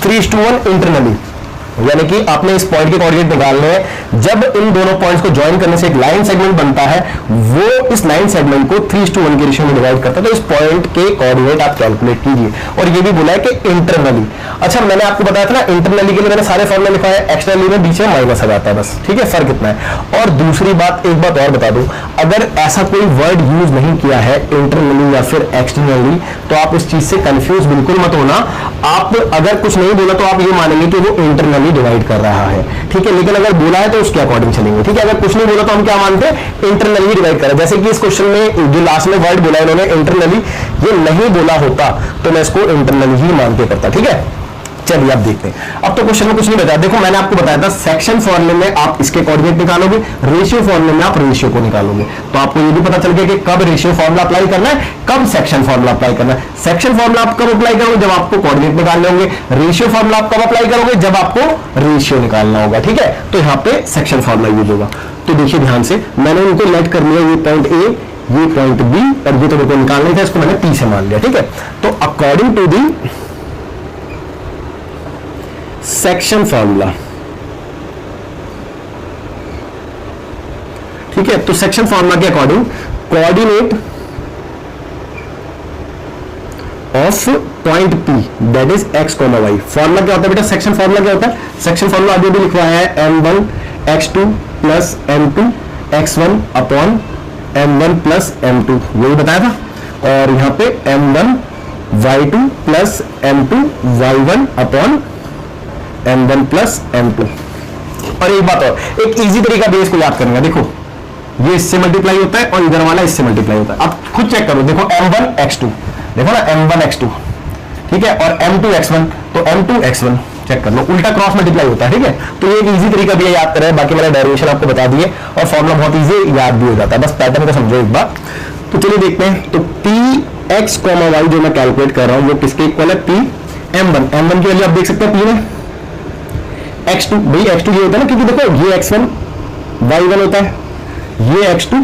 3:1 internally. यानी कि आपने इस पॉइंट के कोऑर्डिनेट निकालने हैं, जब इन दोनों पॉइंट्स को ज्वाइन करने से एक लाइन सेगमेंट बनता है, वो इस लाइन सेगमेंट को 3:1 के रेशियो में डिवाइड करता है। तो इस पॉइंट के कोऑर्डिनेट आप कैलकुलेट कीजिए। और ये भी बोला है कि इंटरनली। अच्छा, मैंने आपको बताया था ना, इंटरनली के लिए मैंने सारे फॉर्मूले लिखा है, एक्सटर्नली में बीच में माइनस आ जाता है बस। ठीक है, फर्क इतना है। और दूसरी बात, एक बात और बता दूं, अगर ऐसा कोई वर्ड यूज नहीं किया है इंटरनली या फिर एक्सटर्नली, तो आप इस चीज से कंफ्यूज बिल्कुल मत होना। आप अगर कुछ नहीं बोला तो आप ये मानेंगे कि वो इंटरनली डिवाइड कर रहा है। ठीक है, लेकिन अगर बोला है तो उसके अकॉर्डिंग चलेंगे। ठीक है, अगर कुछ नहीं बोला तो हम क्या मानते हैं, इंटरनली डिवाइड कर रहा है। जैसे कि इस क्वेश्चन में जो लास्ट में वर्ड बोला इन्होंने इंटरनली, ये नहीं बोला होता तो मैं इसको इंटरनली ही मान के करता। ठीक है, चलिए अब देखते हैं। अब तो क्वेश्चन में कुछ नहीं बताया। देखो मैंने आपको बताया था सेक्शन फॉर्मूले में आप इसके कोऑर्डिनेट निकालोगे, रेशियो फॉर्मूले में आप रेशियो को निकालोगे। तो आपको ये भी पता चल गया कि कब रेशियो फॉर्मूला अप्लाई करना है, कब सेक्शन फॉर्मूला अप्लाई करना है। सेक्शन फॉर्मूला आप कब अप्लाई करोगे, जब आपको कोऑर्डिनेट निकालने होंगे। रेशियो फॉर्मूला आप कब अप्लाई करोगे, जब आपको रेशियो निकालना होगा। ठीक है, तो यहाँ पे सेक्शन फॉर्मूला यूज होगा। तो देखिए ध्यान से, मैंने उनको लेट कर लिया, ये पॉइंट ए, ये पॉइंट बी, और ये तो मेरे को निकालना था, इसको मैंने पी से मान लिया। ठीक है, तो according to the section formula, ठीक है, तो सेक्शन फॉर्मूला के according coordinate of point P that is x, y। Formula क्या होता है बेटा, सेक्शन फॉर्मूला क्या होता है, सेक्शन फॉर्मूला आगे भी लिखवाया है m1 x2 plus m2 x1 upon m1 plus m2, यही बताया था। और यहाँ पे m1 y2 plus m2 y1 upon m1 plus m2। और एक बात और, एक इजी तरीका भी इसको याद करने का, देखो ये इससे मल्टीप्लाई होता है और इधर वाला इससे मल्टीप्लाई होता है। अब खुद चेक करो, देखो m1 x2, देखो ना m1 x2, ठीक है, और m2 x1, तो m2 x1 चेक कर लो, उल्टा क्रॉस मल्टीप्लाई होता है, ठीक है। तो ये एक इजी तरीका भी है याद करें, बाकी मैंने डेरिवेशन आपको बता दिए और फॉर्मूला बहुत इजी याद भी हो जाता है, बस पैटर्न को समझो एक बार। तो चलिए देखते हैं, तो p x, y जो मैं कैलकुलेट कर रहा हूं वो किसके इक्वल है, p m1 की वैल्यू आप देख सकते हैं p में x2, भाई x2 ये होता है ना, क्योंकि देखो ये x1 y1 होता है, ये x2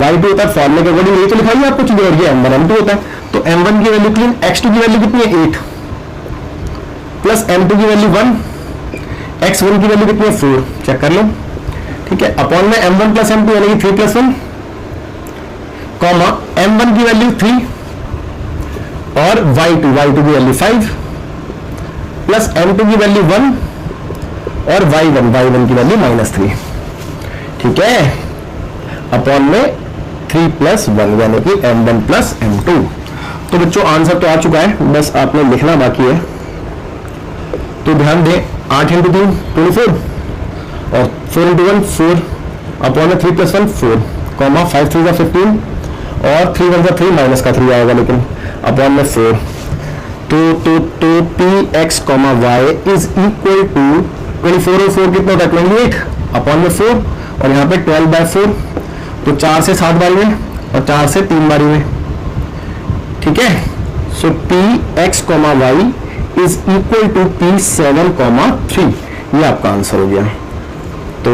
y2 होता है, फॉर्मूले के अकॉर्डिंग ये तो लिखा है आपको चीजें, और ये m1 m2 होता है। तो m1 की वैल्यू क्लीन, x2 की वैल्यू कितनी है 8 प्लस m2 की वैल्यू 1, x1 की वैल्यू कितनी है 4, चेक कर लो, ठीक है, अपॉन में m1 प्लस m2 यानी कि 3 प्लस 1, कॉमा m1 की वैल्यू 3 और y2 की वैल्यू 5 प्लस m2 की वैल्यू 1 और y1 की वैल्यू -3, ठीक है, अपॉन में 3 प्लस 1 यानी कि m1 प्लस m2। तो बच्चों आंसर तो आ चुका है, बस आपने लिखना बाकी है। तो ध्यान दें, 8 इंटू 3 24 और 4 इंटू 1 4 अपॉन में 3 प्लस 1 4, कॉमा 5 3 15 और 3 1 3 माइनस का 3 आएगा, लेकिन अपॉन में 4। तो p x, y is equal to 24 और 4 कितना होता है 28 अपॉन में 4, और यहाँ पे 12/4, तो 4 से 7 बारी में और 4 से 3 बारी में, ठीक है। So p x, y is equal to p7, 3, ये आपका आंसर हो गया। तो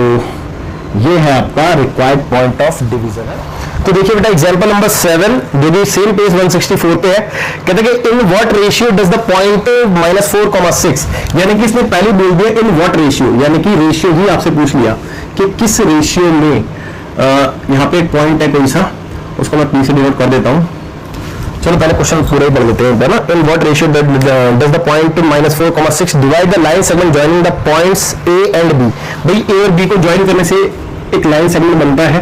ये है आपका रिक्वायर्ड पॉइंट ऑफ डिवीजन है। तो देखिए बेटा एग्जांपल नंबर 7 जो कि सेम पेज 164 पे है, कहते हैं कि in what ratio does the point -4, 6, यानी कि इसने पहले बोल दिया इन व्हाट रेशियो, यानी कि रेशियो ही आपसे पूछ लिया कि किस रेशियो में, यहाँ पे एक पॉइंट है कोई सा, उसको मैं p से डिनोट कर देता हूं। चलो पहले क्वेश्चन पूरा ही पढ़ लेते हैं ना। In what ratio does the point -4, 6 divide the line segment joining the points a and b। भाई a और b को ज्वाइन करने से एक लाइन सेगमेंट बनता है,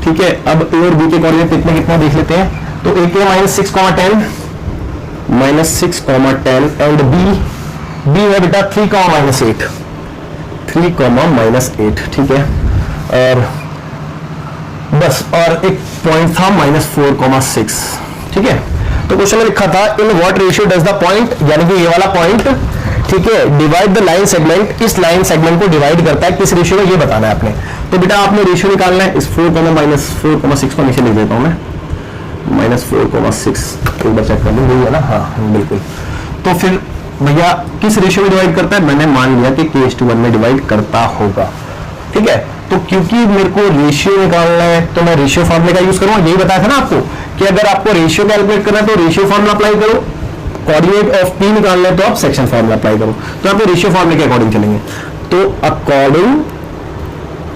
ठीक है। अब a और b के कोऑर्डिनेट कितना देख लेते हैं। तो a के -6, 10 एंड b है बेटा 3, -8, 3, -8, ठीक है। और बस, और एक पॉइंट था -4, 6, ठीक है। तो क्वेश्चन में लिखा था in what ratio does the point, यानी कि ये वाला पॉइंट, ठीक है, डिवाइड द लाइन सेगमेंट, इस लाइन सेगमेंट को डिवाइड करता है किस रेशियो में, ये बताना है आपने। तो बेटा आपने रेशियो निकालना है, इस 4, -4, 6 को नीचे लिख देता हूं मैं, -4, 6, एक बार चेक कर लूं, है ना, हाँ बिल्कुल। तो फिर भैया किस रेशियो में डिवाइड करता है, मैंने मान लिया कि k:1 में डिवाइड करता होगा, ठीक है। तो क्योंकि मेरे को रेशियो निकालना है तो मैं रेशियो फॉर्मूले का यूज करूंगा, यही बताया था ना आपको कि अगर आपको रेशियो कैलकुलेट करना है तो रेशियो फॉर्मूला अप्लाई करो, कोऑर्डिनेट ऑफ p निकालना है तो आप सेक्शन फॉर्मूला अप्लाई करो। तो आप रेशियो फॉर्मूले के अकॉर्डिंग चलेंगे, तो according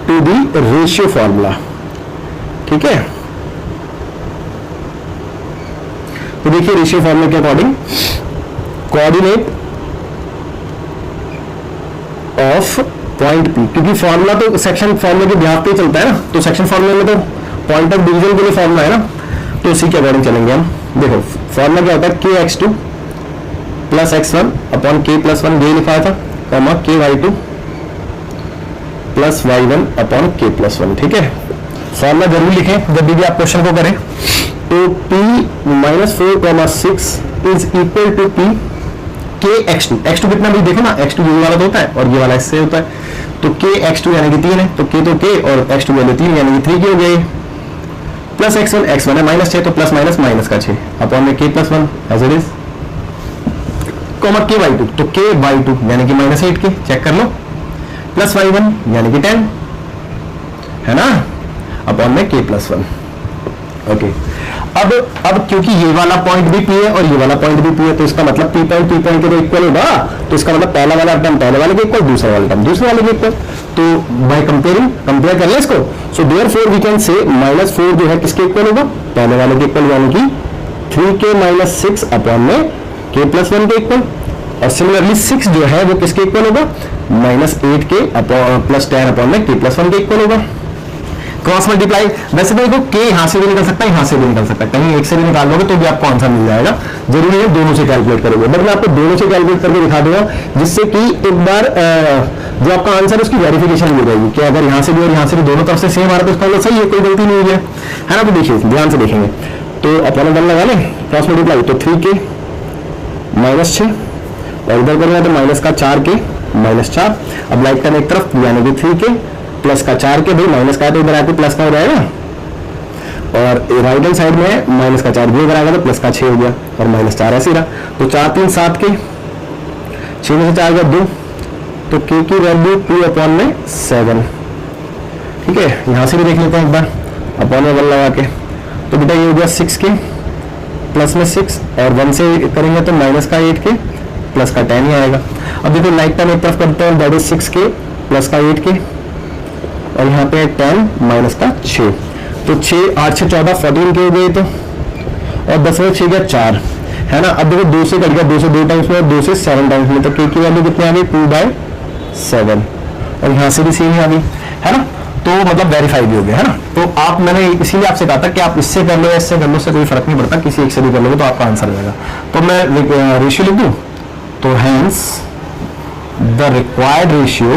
to the ratio formula, ठीक है। तो देखिए रेशियो फॉर्मूला के according coordinate of point P, क्योंकि फॉर्मूला तो सेक्शन फॉर्मूले के बिहाफ पे चलता है ना, तो सेक्शन फॉर्मूले में तो पॉइंट ऑफ डिवीजन के लिए फॉर्मूला है ना, तो उसी के अकॉर्डिंग चलेंगे हम। देखो फॉर्मूला क्या होता है, kx2 plus x1 upon k plus 1, ये लिखा था, comma ky2 plus y1 upon k plus 1, ठीक है। फॉर्मूला जरूर लिखें जब भी आप क्वेश्चन को करें। तो p -4, 6 is equal to p kx2, x2 कितना भी देखो ना, x2 ये वाला तो होता है और ये वाला इससे होता है, तो kx2 यानी कि 3 है, तो k तो k और x2 वैल्यू 3 यानी कि 3 की हो गई, प्लस x1 है -6, तो प्लस माइनस का 6 अपॉन में k plus 1 as it is, comma ky2, तो ky2 यानी कि -8 के, चेक कर लो, प्लस y1 यानी कि 10 है ना, अपॉन में k प्लस 1, ओके। अब क्योंकि ये वाला पॉइंट भी P है और ये वाला पॉइंट भी P है, तो इसका मतलब P पॉइंट के तो इक्वल होगा, तो इसका मतलब पहला वाला टर्म पहले वाले के इक्वल, दूसरा वाला टर्म दूसरे वाले के इक्वल। तो बाय कंपेयर कर ले इसको, सो देयरफॉर वी कैन से -4 जो है किसके इक्वल होगा, पहले वाले के इक्वल, यानी कि 3k - 6 अपॉन में के प्लस 1 के इक्वल, और सिमिलरली 6 जो है वो किसके इक्वल होगा, -8 के प्लस 10 अपॉन में के प्लस 1 के इक्वल होगा। क्रॉस मल्टीप्लाई, वैसे तो देखो के यहां से भी निकल सकता है, यहां से भी निकल सकता है, कहीं एक से भी निकाल लोगे तो भी आपको आंसर मिल जाएगा, जरूरी है दोनों से कैलकुलेट करोगे, बट मैं आपको दोनों से कैलकुलेट करके दिखा दूंगा, जिससे कि एक बार जो आपका आंसर है उसकी वेरिफिकेशन हो जाएगी कि अगर यहां से भी और यहां से भी दोनों तरफ से सेम आ रहा है तो इसका मतलब सही है, कोई गलती नहीं है ना। तो देखिए ध्यान से देखेंगे, तो अपन वन लगा लें क्रॉस मल्टीप्लाई, तो 3 के -6 और इधर करेंगे तो माइनस का 4 के -4, अब लाइक टर्म एक तरफ यानी कि 3 के प्लस का 4 के, भाई माइनस का है तो इधर आके प्लस का हो जाएगा, और राइट हैंड साइड में माइनस का 4 भी इधर आएगा तो प्लस का 6 हो गया, और -4 ऐसे रहा, तो 4 3 7 के, 6 में से 4 गया 2, तो के की वैल्यू 2 अपॉन में 7, ठीक है। यहां से भी देख लेते हैं एक बार अपॉन में 1 लगा के, तो बेटा ये हो गया 6 के प्लस में 6, और 1 से करेंगे तो माइनस का 8 के प्लस का 10 ही आएगा। अब देखो लाइक टर्म एक तरफ करते हैं, दैट इज 6 के प्लस का 8 के, और यहाँ पे 10 माइनस का 6, तो 6 8 6 14 14 के हो गए, तो और 10 में 6 गया 4, है ना। अब देखो 2 से कट गया, 2 से 2 टाइम्स में, 2 से 7 टाइम्स में, तो के की वैल्यू कितनी आ गई 2/7, और यहाँ से भी सेम ही आ गई, है ना, तो मतलब वेरीफाई भी हो गया, है ना। तो आप, मैंने इसीलिए आपसे कहा था कि आप इससे कर लो या इससे कर लो, उससे कोई फर्क नहीं पड़ता, किसी एक से भी कर लोगे तो आपका आंसर आएगा। तो मैं रेशियो लिख दूं, तो हैंस द रिक्वायर्ड रेशियो,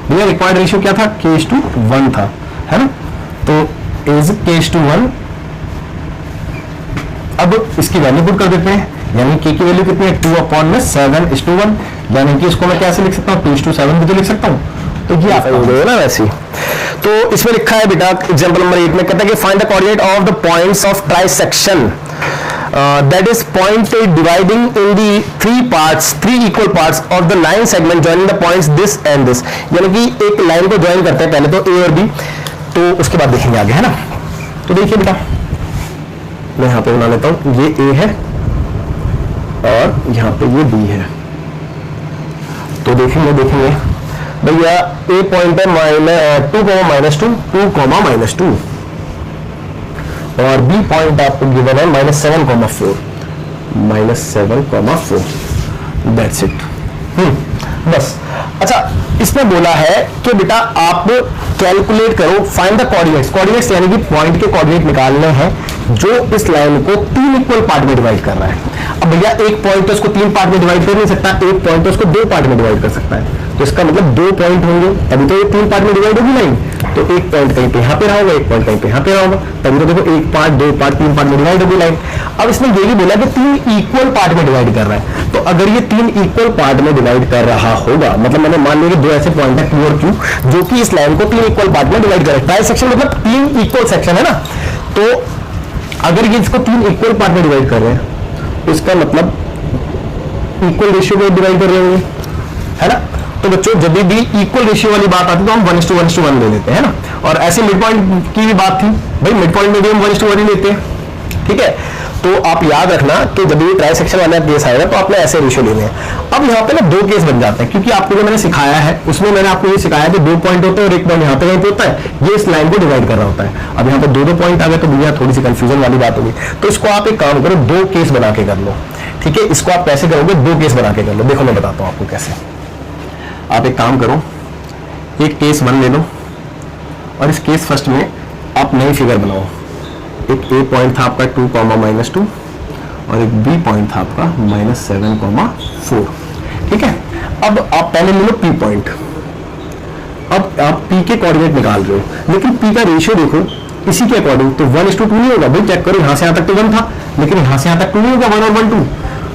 भैया रिक्वायर्ड रेशियो क्या था, k/1 था, है ना, तो इज k/1। अब इसकी वैल्यू पुट कर देते हैं, यानी k की वैल्यू कितनी है 2 अपॉन में 7:1, यानी कि इसको मैं कैसे लिख सकता हूँ 2:7 भी तो लिख सकता हूँ, तो ये आप हो गए ना वैसे ही। तो इसमें लिखा है बेटा एग्जांपल नंबर 8 में कहता है कि find the coordinate of the points of trisection, that is point dividing in the three equal parts of the line segment joining the points this and this, यानी कि एक लाइन को ज्वाइन करते हैं पहले तो A और B, तो उसके बाद देखेंगे आगे, है ना। तो देखिए बेटा मैं यहां पे बना लेता हूं, ये A है और यहां पे ये B है, तो देखेंगे भैया A पॉइंट है 2, -2 और B पॉइंट आपको गिवन है -7,4, दैट्स इट। बस। अच्छा, इसमें बोला है कि बेटा आप कैलकुलेट करो, फाइंड द कोऑर्डिनेट्स यानी कि पॉइंट के कोऑर्डिनेट निकालने हैं जो इस लाइन को 3 इक्वल पार्ट में डिवाइड कर रहा है। अब भैया एक पॉइंट तो इसको 3 पार्ट में डिवाइड कर नहीं सकता, एक पॉइंट तो इसको 2 पार्ट में डिवाइड कर सकता है, तो इसका मतलब 2 पॉइंट होंगे, अभी तो ये 3 पार्ट में डिवाइड होगी लाइन, तो एक पॉइंट कहीं पे यहाँ पे रहा होगा, एक पॉइंट कहीं पे यहाँ पे रहा होगा, तभी तो देखो 1 पार्ट 2 पार्ट 3 पार्ट में डिवाइड होगी लाइन। अब इसने ये भी बोला कि 3 इक्वल पार्ट में डिवाइड कर रहा है, तो अगर ये 3 इक्वल पार्ट में डिवाइड कर रहा होगा, मतलब मैंने मान लिया कि 2 ऐसे पॉइंट है Q और Q जो कि इस लाइन को 3 इक्वल पार्ट में डिवाइड कर रहा है, ट्राइसेक्शन मतलब 3 इक्वल सेक्शन है ना, तो अगर ये इसको 3 इक्वल पार्ट में डिवाइड कर रहे हैं तो इसका मतलब इक्वल रेशियो में डिवाइड कर रहे होंगे, है ना। तो बच्चों जब भी इक्वल रेशियो वाली बात आती है तो हम 1:1 ले लेते हैं ना, और ऐसे मिड पॉइंट की भी बात थी, भाई मिड पॉइंट में भी हम 1:1 ही लेते हैं, ठीक है। तो आप याद रखना कि जब भी ट्राइसेक्शन वाला केस आएगा तो आपने ऐसे रेशियो लेने हैं। अब यहाँ पे ना 2 केस बन जाते हैं, क्योंकि आपको जो मैंने सिखाया है उसमें मैंने आपको ये सिखाया कि 2 पॉइंट होते हैं और एक पॉइंट यहाँ पे कहीं पे होता है, ये इस लाइन को डिवाइड कर रहा होता है। अब यहाँ पे 2 पॉइंट आ गए तो भैया थोड़ी सी कंफ्यूजन वाली बात होगी, तो इसको आप एक काम करो 2 केस बना के कर लो, ठीक है। इसको आप कैसे करोगे, 2 केस बना के कर लो, देखो मैं बताता हूँ आपको कैसे। आप एक काम करो, एक केस 1 ले लो और इस केस फर्स्ट में आप नई फिगर बनाओ। एक A पॉइंट था आपका 2, और एक B पॉइंट था आपका -7,4, ठीक है। अब आप पहले ले लो P पॉइंट, अब आप P के कोऑर्डिनेट निकाल रहे हो, लेकिन P का रेशियो देखो इसी के अकॉर्डिंग, तो 1:2 नहीं होगा भाई, चेक करो यहां से यहां तक तो 1 था, लेकिन यहां से यहां तक 2 नहीं होगा, 1 और 1 2,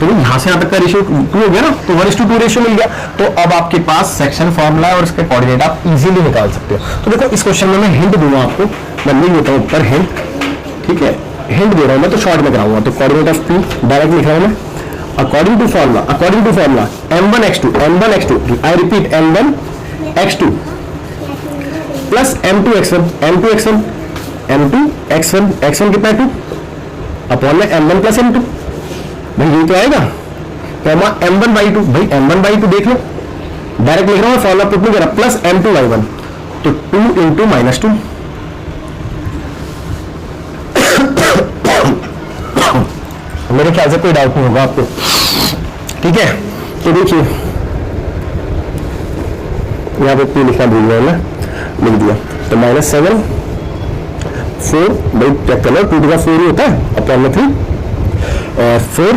तो यहां से यहां तक का रेशियो 2 हो गया ना, तो 1:2 रेशियो मिल गया। तो अब आपके पास सेक्शन फॉर्मूला है और इसके कोऑर्डिनेट आप इजीली निकाल सकते हो। तो देखो इस क्वेश्चन में मैं हिंट दूंगा आपको, मैं लिख देता हूं ऊपर हिंट, ठीक है, हिंट दे रहा हूं मैं, तो शॉर्ट में कराऊंगा। तो कोऑर्डिनेट ऑफ P डायरेक्ट लिख रहा हूं मैं, according to formula m1x2, I repeat m1x2 plus m2x1 x1 कितना है 2 अपॉन में m1 प्लस m2, भाई ये तो आएगा, कॉमा m1/2, भाई m1/2 देख लो, डायरेक्ट लिख रहा हूं, फॉर्मूला पुट नहीं कर रहा, प्लस m2/1, तो 2 × -2 मेरे ख्याल से कोई डाउट नहीं होगा आपको, ठीक है। तो देखिए यहाँ पे P लिखना भूल गया मैं, लिख दिया। तो -7 4 भाई चेक कर लो, 2 का 4 ही होता है अपॉन में 3 और 4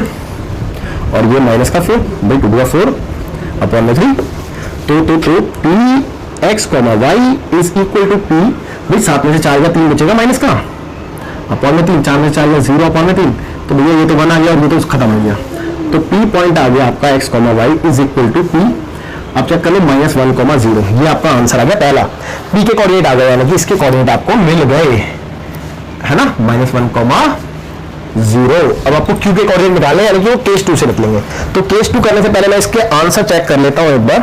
और ये माइनस का 4 भाई 2 का 4 अपॉन में 3। तो P x comma y is equal to P, भाई 7 में से 4 का 3 बचेगा माइनस का अपॉन में 3, 4 में से 4 का 0 अपॉन में 3, तो भैया ये तो 1 आ गया और ये तो खत्म हो गया। तो पी पॉइंट आ गया आपका x comma y is equal to P, अब चेक कर लो -1,0, ये आपका आंसर आ गया पहला। पी के कोऑर्डिनेट आ गए, यानी कि इसके कोऑर्डिनेट आपको मिल गए, है ना, -1,0। अब आपको क्यू के कोऑर्डिनेट निकालने, यानी कि वो केस 2 से निकलेंगे। तो केस 2 करने से पहले मैं इसके आंसर चेक कर लेता हूं एक बार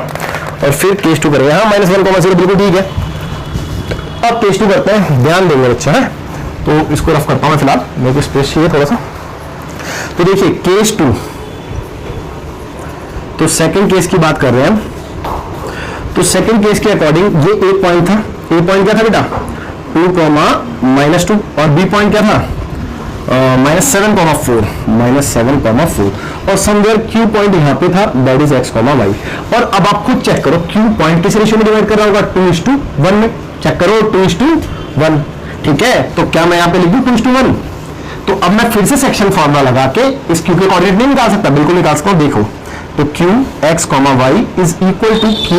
और फिर केस 2 करेंगे। हाँ -1,0 बिल्कुल ठीक है। अब केस 2 करते हैं, ध्यान देंगे बच्चा, है तो इसको रफ करता हूं मैं फिलहाल, मेरे को स्पेस चाहिए थोड़ा सा। तो देखिए केस 2, तो सेकंड केस की बात कर रहे हैं हम। तो सेकंड केस के अकॉर्डिंग ये ए पॉइंट था, ए पॉइंट क्या था बेटा 2, -2 और बी पॉइंट क्या था -7,4 और समवेयर क्यू पॉइंट यहाँ पे था, that is x comma y. और अब आप खुद चेक करो क्यू पॉइंट किस रेशियो में डिवाइड कर रहा होगा, 2:1 में। चेक करो 2:1, ठीक है। तो क्या मैं यहाँ पे लिख दूं 2:1? तो अब मैं फिर से सेक्शन फॉर्मूला लगा के इस क्यू के कोऑर्डिनेट नहीं निकाल सकता, बिल्कुल निकाल सकता हूं। देखो तो Q x comma y is equal to Q,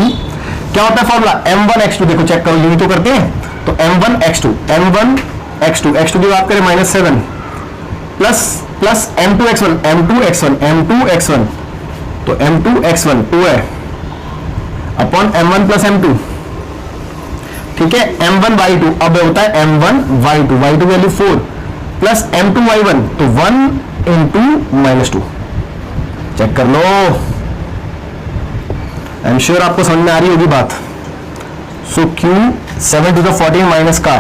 क्या होता है फॉर्मूला m1x2, देखो चेक करो यही तो करते हैं। तो m1x2 x2 की बात करें -7 प्लस m2x1 तो m2x1 2 है अपॉन m1 प्लस m2, ठीक है। m1y2 अब होता है m1y2 वैल्यू 4 प्लस m2y1 तो 1 × -2, चेक कर लो। आई एम श्योर आपको समझ में आ रही होगी बात। सो क्यू 7 to the 14 माइनस का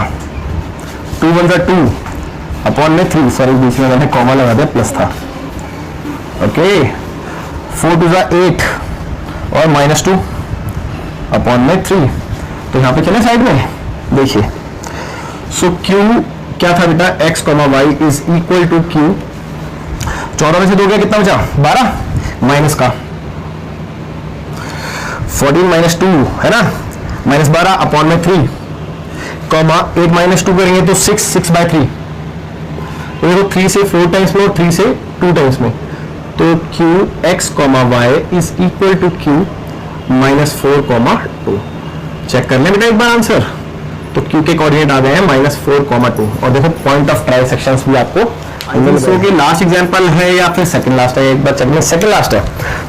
2 1 2 अपॉन में 3, सॉरी बीच में मैंने कॉमा लगा दिया, प्लस था, ओके। 4 to the 8 और -2 अपॉन में 3, तो यहां पे चले साइड में देखिए। सो क्यू क्या था बेटा x comma y is equal to Q, 14 में से 2 गया कितना बचा 12 माइनस का 14 - 2 है ना, -12 अपॉन में 3 कॉमा 8 - 2 करेंगे तो 6/3, तो 3 से 4 टाइम्स में और 3 से 2 टाइम्स में। तो Q x comma y is equal to Q -4,2। Check कर लें बेटा एक बार आंसर। तो क्यू के कोऑर्डिनेट आ गए हैं -4,2 और देखो पॉइंट ऑफ ट्राइसेक्शंस भी आपको लास्ट एग्जांपल है या फिर सेकंड लास्ट है, एक बार चेक में सेकंड लास्ट है।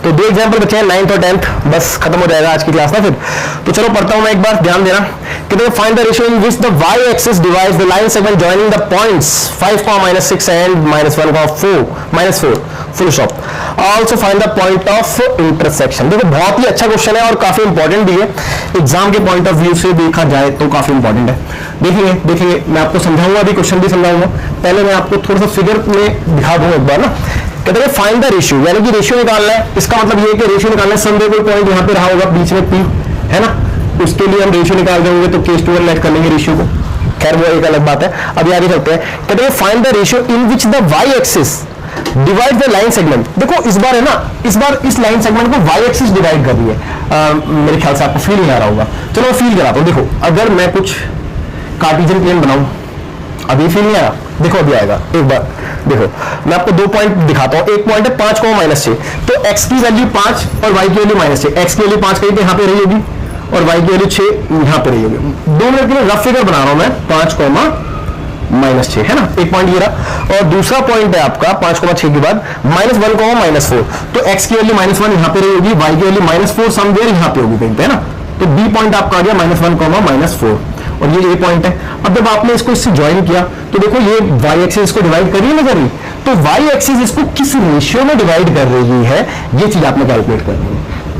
तो 2 एग्जांपल बचे हैं 9th और 10th, बस खत्म हो जाएगा आज की क्लास ना फिर। तो चलो पढ़ता हूं मैं एक बार, ध्यान देना। कहते हैं find the ratio in which the y axis divides the line segment joining the points 5, -6 and -1,4 full stop. Also find the point of intersection. देखो बहुत ही अच्छा क्वेश्चन है और काफी इंपॉर्टेंट भी है, एग्जाम के पॉइंट ऑफ व्यू से देखा जाए तो काफी इंपॉर्टेंट है। देखेंगे मैं आपको समझाऊंगा, अभी क्वेश्चन भी समझाऊंगा। पहले मैं आपको थोड़ा सा फिगर में दिखा दूं एक बार ना। कहते हैं फाइंड द रेशियो, यानी कि रेशियो निकालना है। इसका मतलब ये है कि रेशियो निकालना है, समझे कोई पॉइंट यहाँ पे रहा होगा बीच में P, है ना, उसके लिए हम रेशियो निकाल देंगे तो केस 2 लेट कर लेंगे रेशियो को, खैर वो एक अलग बात है। अभी आगे चलते हैं। कहते हैं find the ratio in which the y axis divide the line segment. देखो इस बार है ना, इस बार इस लाइन सेगमेंट को y एक्सिस डिवाइड कर रही है। मेरे ख्याल से आपको फील नहीं आ रहा होगा, चलो मैं फील कराता हूँ। देखो अगर मैं कुछ कार्टेशियन प्लेन बनाऊं, अभी फील नहीं आया, देखो अभी आएगा एक बार। देखो मैं आपको 2 पॉइंट दिखाता हूं। एक पॉइंट है 5,-6, तो x की वैल्यू 5 और y की वैल्यू -6। x की वैल्यू 5 कहीं पे यहाँ पे रही होगी और y की वैल्यू 6 यहाँ पे रही होगी। 2 मिनट के लिए रफ फिगर बना रहा हूं मैं, 5,-6 है ना, एक पॉइंट ये रहा। और दूसरा पॉइंट है आपका 5,6 के बाद -1,-4, तो x की वैल्यू -1 यहाँ पे रही होगी, y की वैल्यू -4 समवेयर यहाँ पे होगी कहीं पे, है ना। तो b पॉइंट आपका आ गया -1,-4 और ये ए पॉइंट है। अब जब आपने इसको इससे ज्वाइन किया तो देखो ये y एक्सिस इसको डिवाइड कर रही है ना, कर रही, तो y एक्सिस इसको किस रेशियो में डिवाइड कर रही है ये चीज आपने कैलकुलेट करनी है।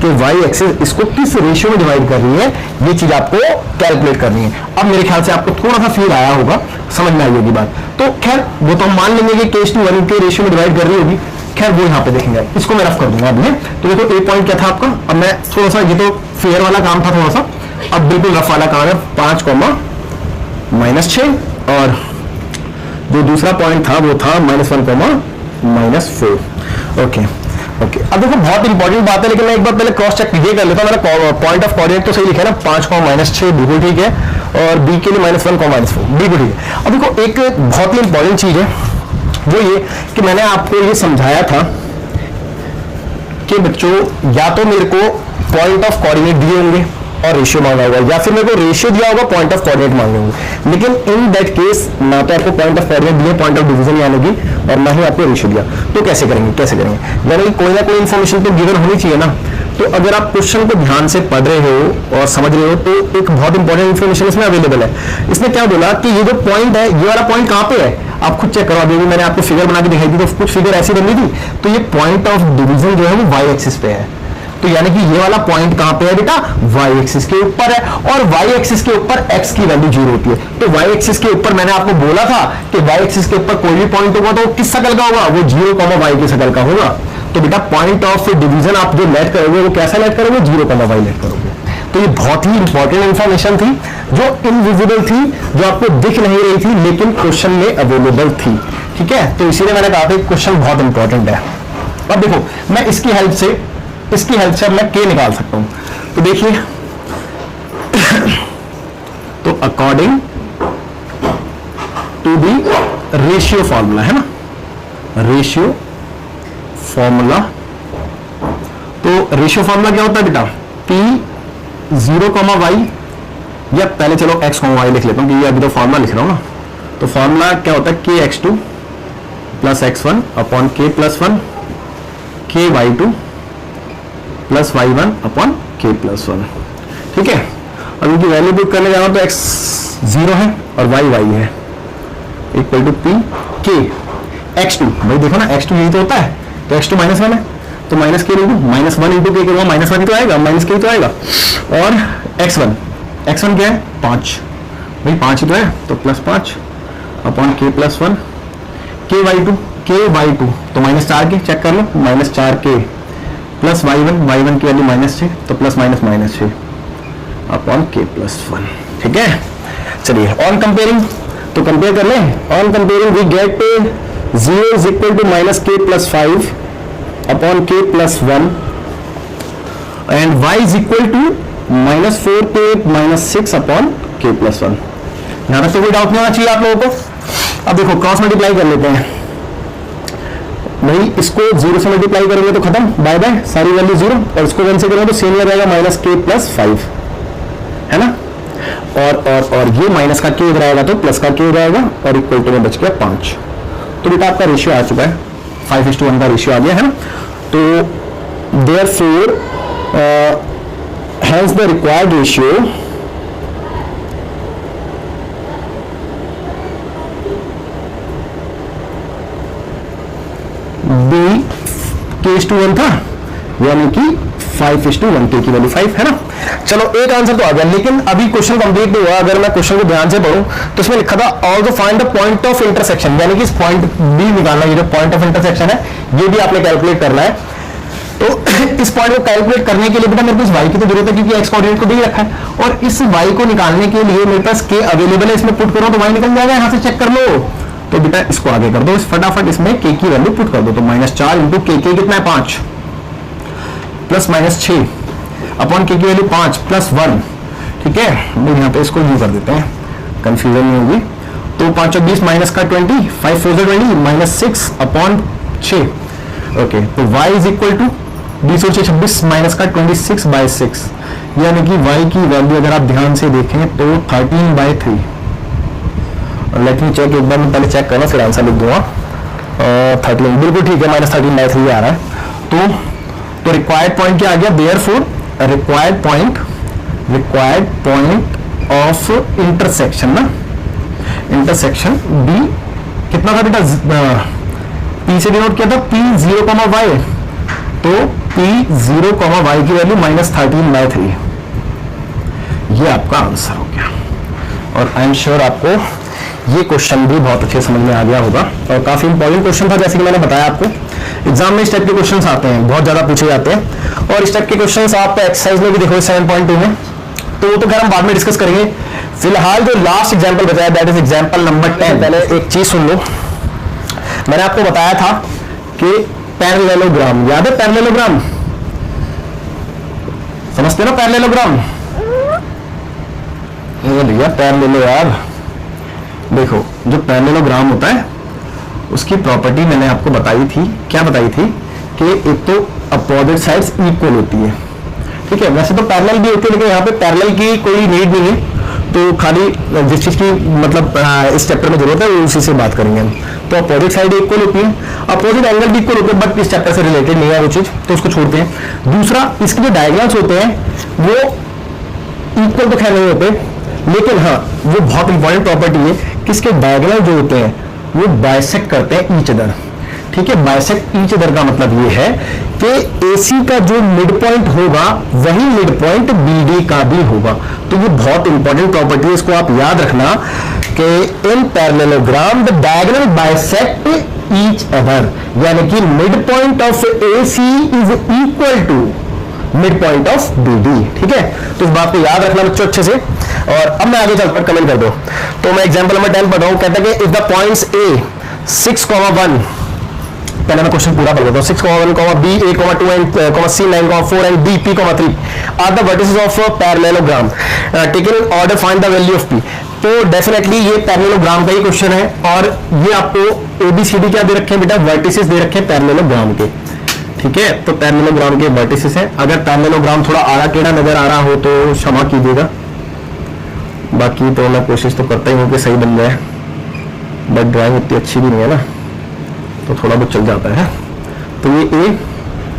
तो y एक्सिस इसको किस रेशियो में डिवाइड कर रही है ये चीज आपको कैलकुलेट करनी है। अब मेरे ख्याल से आपको थोड़ा सा फील आया होगा, समझ में आई होगी बात। तो खैर वो तो हम मान लेंगे कि केस 2 1 के रेशियो में डिवाइड कर रही होगी, खैर वो यहाँ पे देखेंगे। इसको मैं रफ कर दूंगा अभी। तो देखो ए पॉइंट क्या था आपका, अब मैं थोड़ा सा, ये तो फेयर वाला काम था थोड़ा सा, अब बिल्कुल रफ वाला काम है 5,-6 और जो दूसरा पॉइंट था वो था -1,4 -4। ओके ओके, अब देखो बहुत इंपॉर्टेंट बात है, लेकिन मैं एक बार पहले क्रॉस चेक ये कर लेता हूँ। मेरा पॉइंट ऑफ कोऑर्डिनेट तो सही लिखा है ना, 5,-6 बिल्कुल ठीक है, और बी के लिए -1,-4 बिल्कुल ठीक है। अब देखो एक बहुत ही इंपॉर्टेंट चीज है वो ये कि मैंने आपको ये समझाया था कि बच्चों या तो मेरे को पॉइंट ऑफ कोऑर्डिनेट दिए होंगे और रेशियो मांगा होगा, या फिर मेरे को रेशियो दिया होगा, पॉइंट ऑफ कोऑर्डिनेट मांगे होंगे। लेकिन इन दैट केस ना तो आपको पॉइंट ऑफ कोऑर्डिनेट दिए, पॉइंट ऑफ डिवीजन यानी कि, और ना ही आपको रेशियो दिया। तो कैसे करेंगे, यानी कोई ना कोई इन्फॉर्मेशन तो गिवन होनी चाहिए ना। तो अगर आप क्वेश्चन को ध्यान से पढ़ रहे हो और समझ रहे हो तो एक बहुत इंपॉर्टेंट इन्फॉर्मेशन इसमें अवेलेबल है। इसने क्या बोला कि ये जो पॉइंट है, ये वाला पॉइंट कहां पे है, आप खुद चेक करो। अभी मैंने आपको फिगर बना के दिखाई थी, तो कुछ फिगर ऐसी बनी थी, तो ये पॉइंट ऑफ डिवीजन जो है वो वाई एक्सिस पे है। तो यानी कि ये वाला पॉइंट कहां पे है बेटा, वाई एक्सिस के ऊपर है, और वाई एक्सिस के ऊपर एक्स की वैल्यू 0 होती है। तो वाई एक्सिस के ऊपर मैंने आपको बोला था कि वाई एक्सिस के ऊपर कोई भी पॉइंट होगा तो किस शकल का होगा, वो 0, वाई की शकल का होगा। तो बेटा पॉइंट ऑफ डिवीजन आप जो लेट करोगे वो कैसा लेट करोगे, 0, वाई लेट करोगे। तो ये बहुत ही इंपॉर्टेंट इंफॉर्मेशन थी जो इनविजिबल थी, जो आपको दिख नहीं रही थी लेकिन क्वेश्चन में अवेलेबल थी। ठीक है, तो इसीलिए मैंने कहा था क्वेश्चन बहुत इंपॉर्टेंट है। अब देखो मैं इसकी हेल्प से मैं के निकाल सकता हूं। तो देखिए तो according to the ratio formula है ना, रेशियो फॉर्मूला, तो रेशियो फॉर्मूला क्या होता है बेटा, P 0, y, या पहले चलो x, y लिख लेता हूं कि ये अभी तो फॉर्मूला लिख रहा हूं ना। तो फॉर्मूला क्या होता है, kx2 + x1 upon k+1 ky2 + y1 upon k+1। ठीक है, अब इनकी वैल्यू पुट करने जा रहा हूं तो x 0 है और y है, equal to p k x2। भाई देखो ना x2 यही तो होता है, तो x2 -1 है, तो माइनस के लिखूं, -1 × k करूंगा, -1 तो आएगा, -k तो आएगा। और x1 क्या है, 5, भाई 5 ही तो है, तो +5 अपॉन k+1 ky2 तो -4k, चेक कर लो, -4k प्लस y1 की वैल्यू -6, तो +-6 अपॉन k+1। ठीक है, चलिए ऑन कंपेयरिंग, तो कंपेयर कर लें। On comparing we get 0 is equal to -k+5 upon k+1 and y is equal to -4k -6 upon k+1। यहां तक तो कोई डाउट नहीं होना चाहिए आप लोगों को। अब देखो क्रॉस मल्टीप्लाई कर लेते हैं, भाई इसको 0 से मल्टीप्लाई करेंगे तो खत्म, बाय बाय सारी वैल्यू 0, और इसको 1 से करेंगे तो सेम रहेगा -k+5, है ना। और ये माइनस का k इधर आएगा तो प्लस का k इधर आएगा, और इक्वल टू में बच गया 5। तो बेटा आपका रेशियो आ चुका है, 5:1 का रेशियो आ गया है ना। तो therefore hence the required ratio k:1 था, यानी कि 5:1, k की वैल्यू 5 है ना। चलो एक आंसर तो आ गया, लेकिन अभी क्वेश्चन कंप्लीट नहीं हुआ। अगर मैं क्वेश्चन को ध्यान से पढ़ूं तो इसमें लिखा था also find the point of intersection, यानी कि इस पॉइंट भी निकालना, ये जो पॉइंट ऑफ इंटरसेक्शन है ये भी आपने कैलकुलेट करना है। तो इस पॉइंट को कैलकुलेट करने के लिए बेटा मेरे पास y की तो जरूरत है, क्योंकि x कोऑर्डिनेट को दे रखा है, और इस y को निकालने के लिए मेरे पास k अवेलेबल है, इसमें पुट करो तो y निकल जाएगा, यहां से चेक कर लो। तो बेटा इसको आगे कर दो, फटाफट इसमें k की वैल्यू पुट कर दो, तो -4 × k कितना है 5 +-6 अपॉन k की वैल्यू 5 +1। ठीक है, तो यहाँ पे इसको यू कर देते हैं, कंफ्यूजन नहीं होगी। तो 5 और 20 माइनस का 20, 5 4 20 -6 अपॉन 6। ओके, तो y इज इक्वल टू 20 और 26 माइनस का 26/6, यानी कि y की वैल्यू अगर आप ध्यान से देखें तो 13/3। लेट मी चेक, एक बार मैं पहले चेक करना फिर आंसर लिख दूंगा। 13 बिल्कुल ठीक है, -13/3 आ रहा है। तो रिक्वायर्ड पॉइंट क्या आ गया, therefore required point of intersection ना, इंटरसेक्शन बी कितना था बेटा, P से डिनोट किया था P0, y, तो P0, y की वैल्यू -13/3। ये आपका आंसर हो गया, और आई एम श्योर आपको ये क्वेश्चन भी बहुत अच्छे समझ में आ गया होगा, और काफी इंपॉर्टेंट क्वेश्चन था, जैसे कि मैंने बताया आपको एग्जाम में इस टाइप के क्वेश्चंस आते हैं, बहुत ज्यादा पूछे जाते हैं, और इस टाइप के क्वेश्चंस आप एक्सरसाइज में भी देखो 7.2 में, तो वो तो खैर हम बाद में डिस्कस करेंगे। फिलहाल जो लास्ट एग्जांपल बताया दैट इज एग्जांपल नंबर 10। पहले एक चीज सुन लो, मैंने आपको बताया था कि पैरेललोग्राम, याद है पैरेललोग्राम, समझते ना पैरेललोग्राम? भैया पैरेललो यार, देखो जो पैरेललोग्राम होता है उसकी प्रॉपर्टी मैंने आपको बताई थी, क्या बताई थी कि एक तो अपोजिट साइड्स इक्वल होती है, ठीक है। वैसे तो पैरेलल भी होती है लेकिन यहाँ पे पैरेलल की कोई नीड नहीं है, तो खाली जिस चीज की मतलब इस चैप्टर में जरूरत है उसी से बात करेंगे हम। तो अपोजिट साइड इक्वल होती है, अपोजिट एंगल भी इक्वल होते हैं, बट इस चैप्टर से रिलेटेड नहीं है वो चीज, तो उसको छोड़ते हैं। दूसरा, इसके जो डायगोनल्स होते हैं वो इक्वल तो खैर नहीं होते, लेकिन हाँ वो बहुत इंपॉर्टेंट प्रॉपर्टी है कि इसके डायगोनल जो होते हैं वो बाइसेक्ट करते हैं ईच अदर, ठीक है। बाइसेक्ट ईच अदर का मतलब ये है कि AC का जो मिड पॉइंट होगा वही मिड पॉइंट BD का भी होगा। तो ये बहुत इंपॉर्टेंट प्रॉपर्टी है, इसको आप याद रखना कि in parallelogram the diagonal bisect each other, यानी कि mid point of AC is equal to mid point of BD, ठीक है। तो इस बात को याद रखना बच्चों अच्छे से। और अब मैं आगे चलकर कमेंट कर दो, तो मैं एग्जांपल नंबर 10 पढ़ रहा हूं, कहता है कि इफ द पॉइंट्स A 6,1, पहले मैं क्वेश्चन पूरा पढ़ लेता हूं, 6,1, B 8,2 and C 9,4 and D P 3 are the vertices of parallelogram taken in order, find the value of P। तो डेफिनेटली ये पैरेललोग्राम का ही क्वेश्चन है, और ये आपको ABCD क्या दे रखे हैं बेटा, वर्टिसेस दे रखे हैं पैरेललोग्राम के, ठीक है। तो पैरेललोग्राम के वर्टिसेस हैं। अगर पैरेललोग्राम थोड़ा आड़ा टेढ़ा नजर आ रहा हो तो क्षमा कीजिएगा, बाकी तो मैं कोशिश तो करता ही हूँ कि सही बन जाए, बट ड्राइंग इतनी अच्छी भी नहीं है ना, तो थोड़ा बहुत चल जाता है। तो ये A,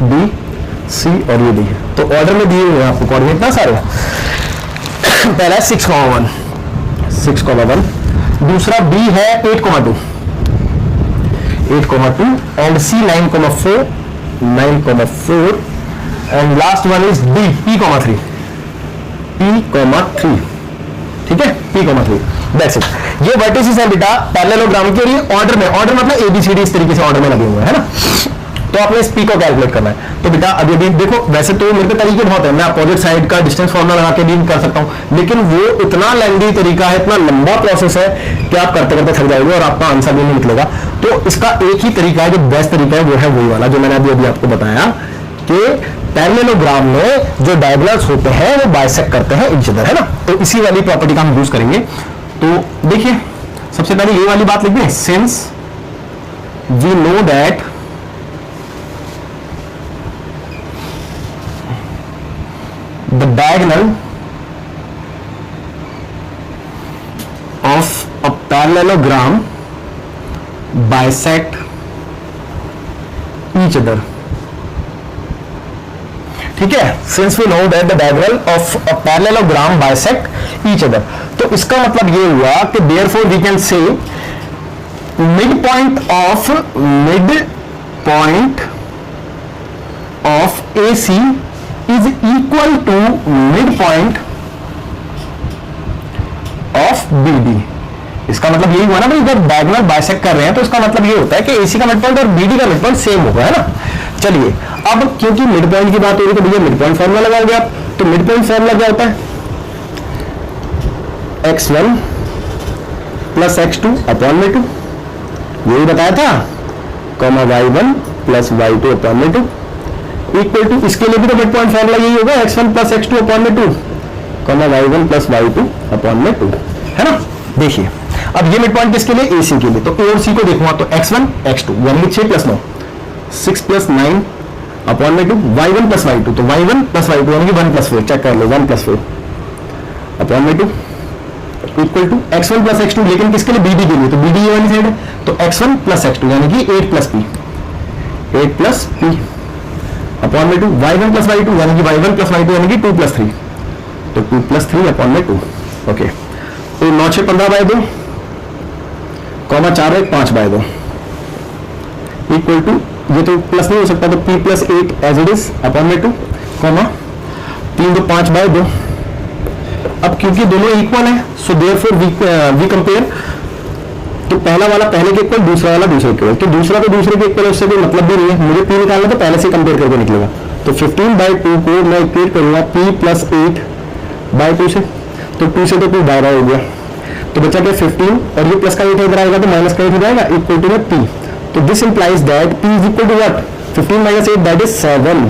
B, C और ये D है, तो ऑर्डर में दिए हुए हैं आपको कोऑर्डिनेट ना सारे। पहला है 6,1, दूसरा B है 8,2 and C 9,4 and last one is D P, 3, ठीक है, P3। That's it. ये वर्टिसेस हैं बेटा पैरेललोग्राम के, और ये ऑर्डर में, ऑर्डर मतलब ABCD इस तरीके से ऑर्डर में लगे हुए हैं, है ना। तो आपने इस P को कैलकुलेट करना है। तो बेटा अभी देखो, वैसे तो मेरे पे तरीके बहुत है, मैं अपोजिट साइड का डिस्टेंस फॉर्मूला लगा के भी कर सकता हूं, लेकिन वो इतना लेंथी तरीका है, इतना लंबा प्रोसेस है कि आप करते करते थक जाओगे और आपका आंसर भी नहीं निकलेगा। तो इसका एक ही तरीका है, जो बेस्ट तरीका है वो है वही वाला जो मैंने अभी आपको बताया कि पैरेललोग्राम में जो डायगोनल्स होते हैं वो बाइसेक्ट करते हैं ईच अदर, है ना। तो इसी वाली प्रॉपर्टी का हम यूज करेंगे। तो देखिए सबसे पहले ये वाली बात लिख दें, since we know that the diagonal of a parallelogram bisect each other, ठीक है। Since we know that the diagonal of a parallelogram bisect each other, तो इसका मतलब ये हुआ कि therefore we can say mid point of AC is equal to mid point of BD। इसका मतलब यही हुआ ना भाई, जब डायगोनल बाइसेक्ट कर रहे हैं तो इसका मतलब ये होता है कि AC का मिड पॉइंट और BD का मिड पॉइंट सेम होगा, है ना। चलिए अब क्योंकि मिड पॉइंट की बात हो रही तो भैया मिड पॉइंट फॉर्मूला लगाओगे आप। तो मिड पॉइंट फॉर्मूला क्या होता है, x1 प्लस x2 अपॉन में 2, यही बताया था, comma y1 plus y2 upon में 2 इक्वल टू, इसके लिए भी तो मिड पॉइंट फॉर्मूला यही होगा, x1 प्लस x2 अपॉन में 2, comma y1 plus y2 upon में 2, है ना। देखिए अब ये मिड पॉइंट किसके लिए, AC के लिए। तो A और C को देखूंगा तो x1 x2 यानी कि 6 प्लस 9, 6 प्लस 9 अपॉन में 2, y1 प्लस y2, तो y1 प्लस y2 यानी कि 1 प्लस 4, चेक कर लो 1 प्लस 4 अपॉन में 2 equal to x1 plus x2, लेकिन किसके लिए, BD के लिए, तो BD ये वाली साइड है, तो x1 प्लस x2 यानी कि 8 प्लस P अपॉन में 2, y1 प्लस y2 यानी कि y1 प्लस y2 यानी कि 2 प्लस 3, तो 2 प्लस 3 अपॉन में 2, ओके। तो 9 6 15/2 कॉमा 4 1 5/2 इक्वल टू, ये तो प्लस नहीं हो सकता तो P plus 8 as it is upon में 2 कॉमा 3 2 5/2। अब क्योंकि दोनों इक्वल है सो देयरफॉर वी कंपेयर, तो पहला वाला पहले के इक्वल, दूसरा वाला दूसरे के इक्वल, तो दूसरा तो दूसरे के इक्वल, उससे कोई मतलब भी नहीं है, मुझे P निकालना तो पहले से कंपेयर करके निकलेगा। तो 15/2 को मैं इक्वेट करूंगा P प्लस 8/2 से, तो 2 से तो कोई बाहर हो गया, तो बचा क्या 15 और ये प्लस का 8 इधर आएगा तो माइनस का 8 हो जाएगा इक्वल टू में P, तो this implies that P is equal to what 15 minus 8 that is 7,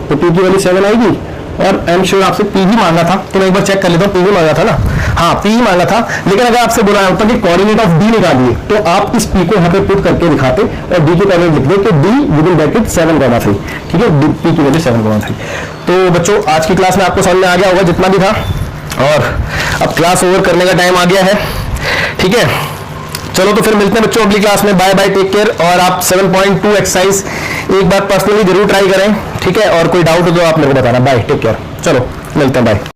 तो P की वैल्यू 7 आएगी। और आई एम श्योर आपसे P ही मांगा था, तो मैं एक बार चेक कर लेता हूँ, P ही मांगा था ना, हाँ P ही मांगा था। लेकिन अगर आपसे बोला होता कि कोऑर्डिनेट ऑफ D निकालिए, तो आप इस P को यहाँ पे पुट करके दिखाते और D के कोऑर्डिनेट लिख दे कि D विदिन ब्रैकेट 7,3, ठीक है, P की वैल्यू 7,3। तो बच्चों आज की क्लास में आपको समझ में आ गया होगा जितना भी था, और अब क्लास ओवर करने का टाइम आ गया है, ठीक है। चलो तो फिर मिलते हैं बच्चों अगली क्लास में, बाय बाय, टेक केयर। और आप 7.2 एक्सरसाइज एक बार पर्सनली जरूर ट्राई करें, ठीक है, और कोई डाउट हो तो आप मेरे को बताना। बाय, टेक केयर, चलो मिलते हैं, बाय।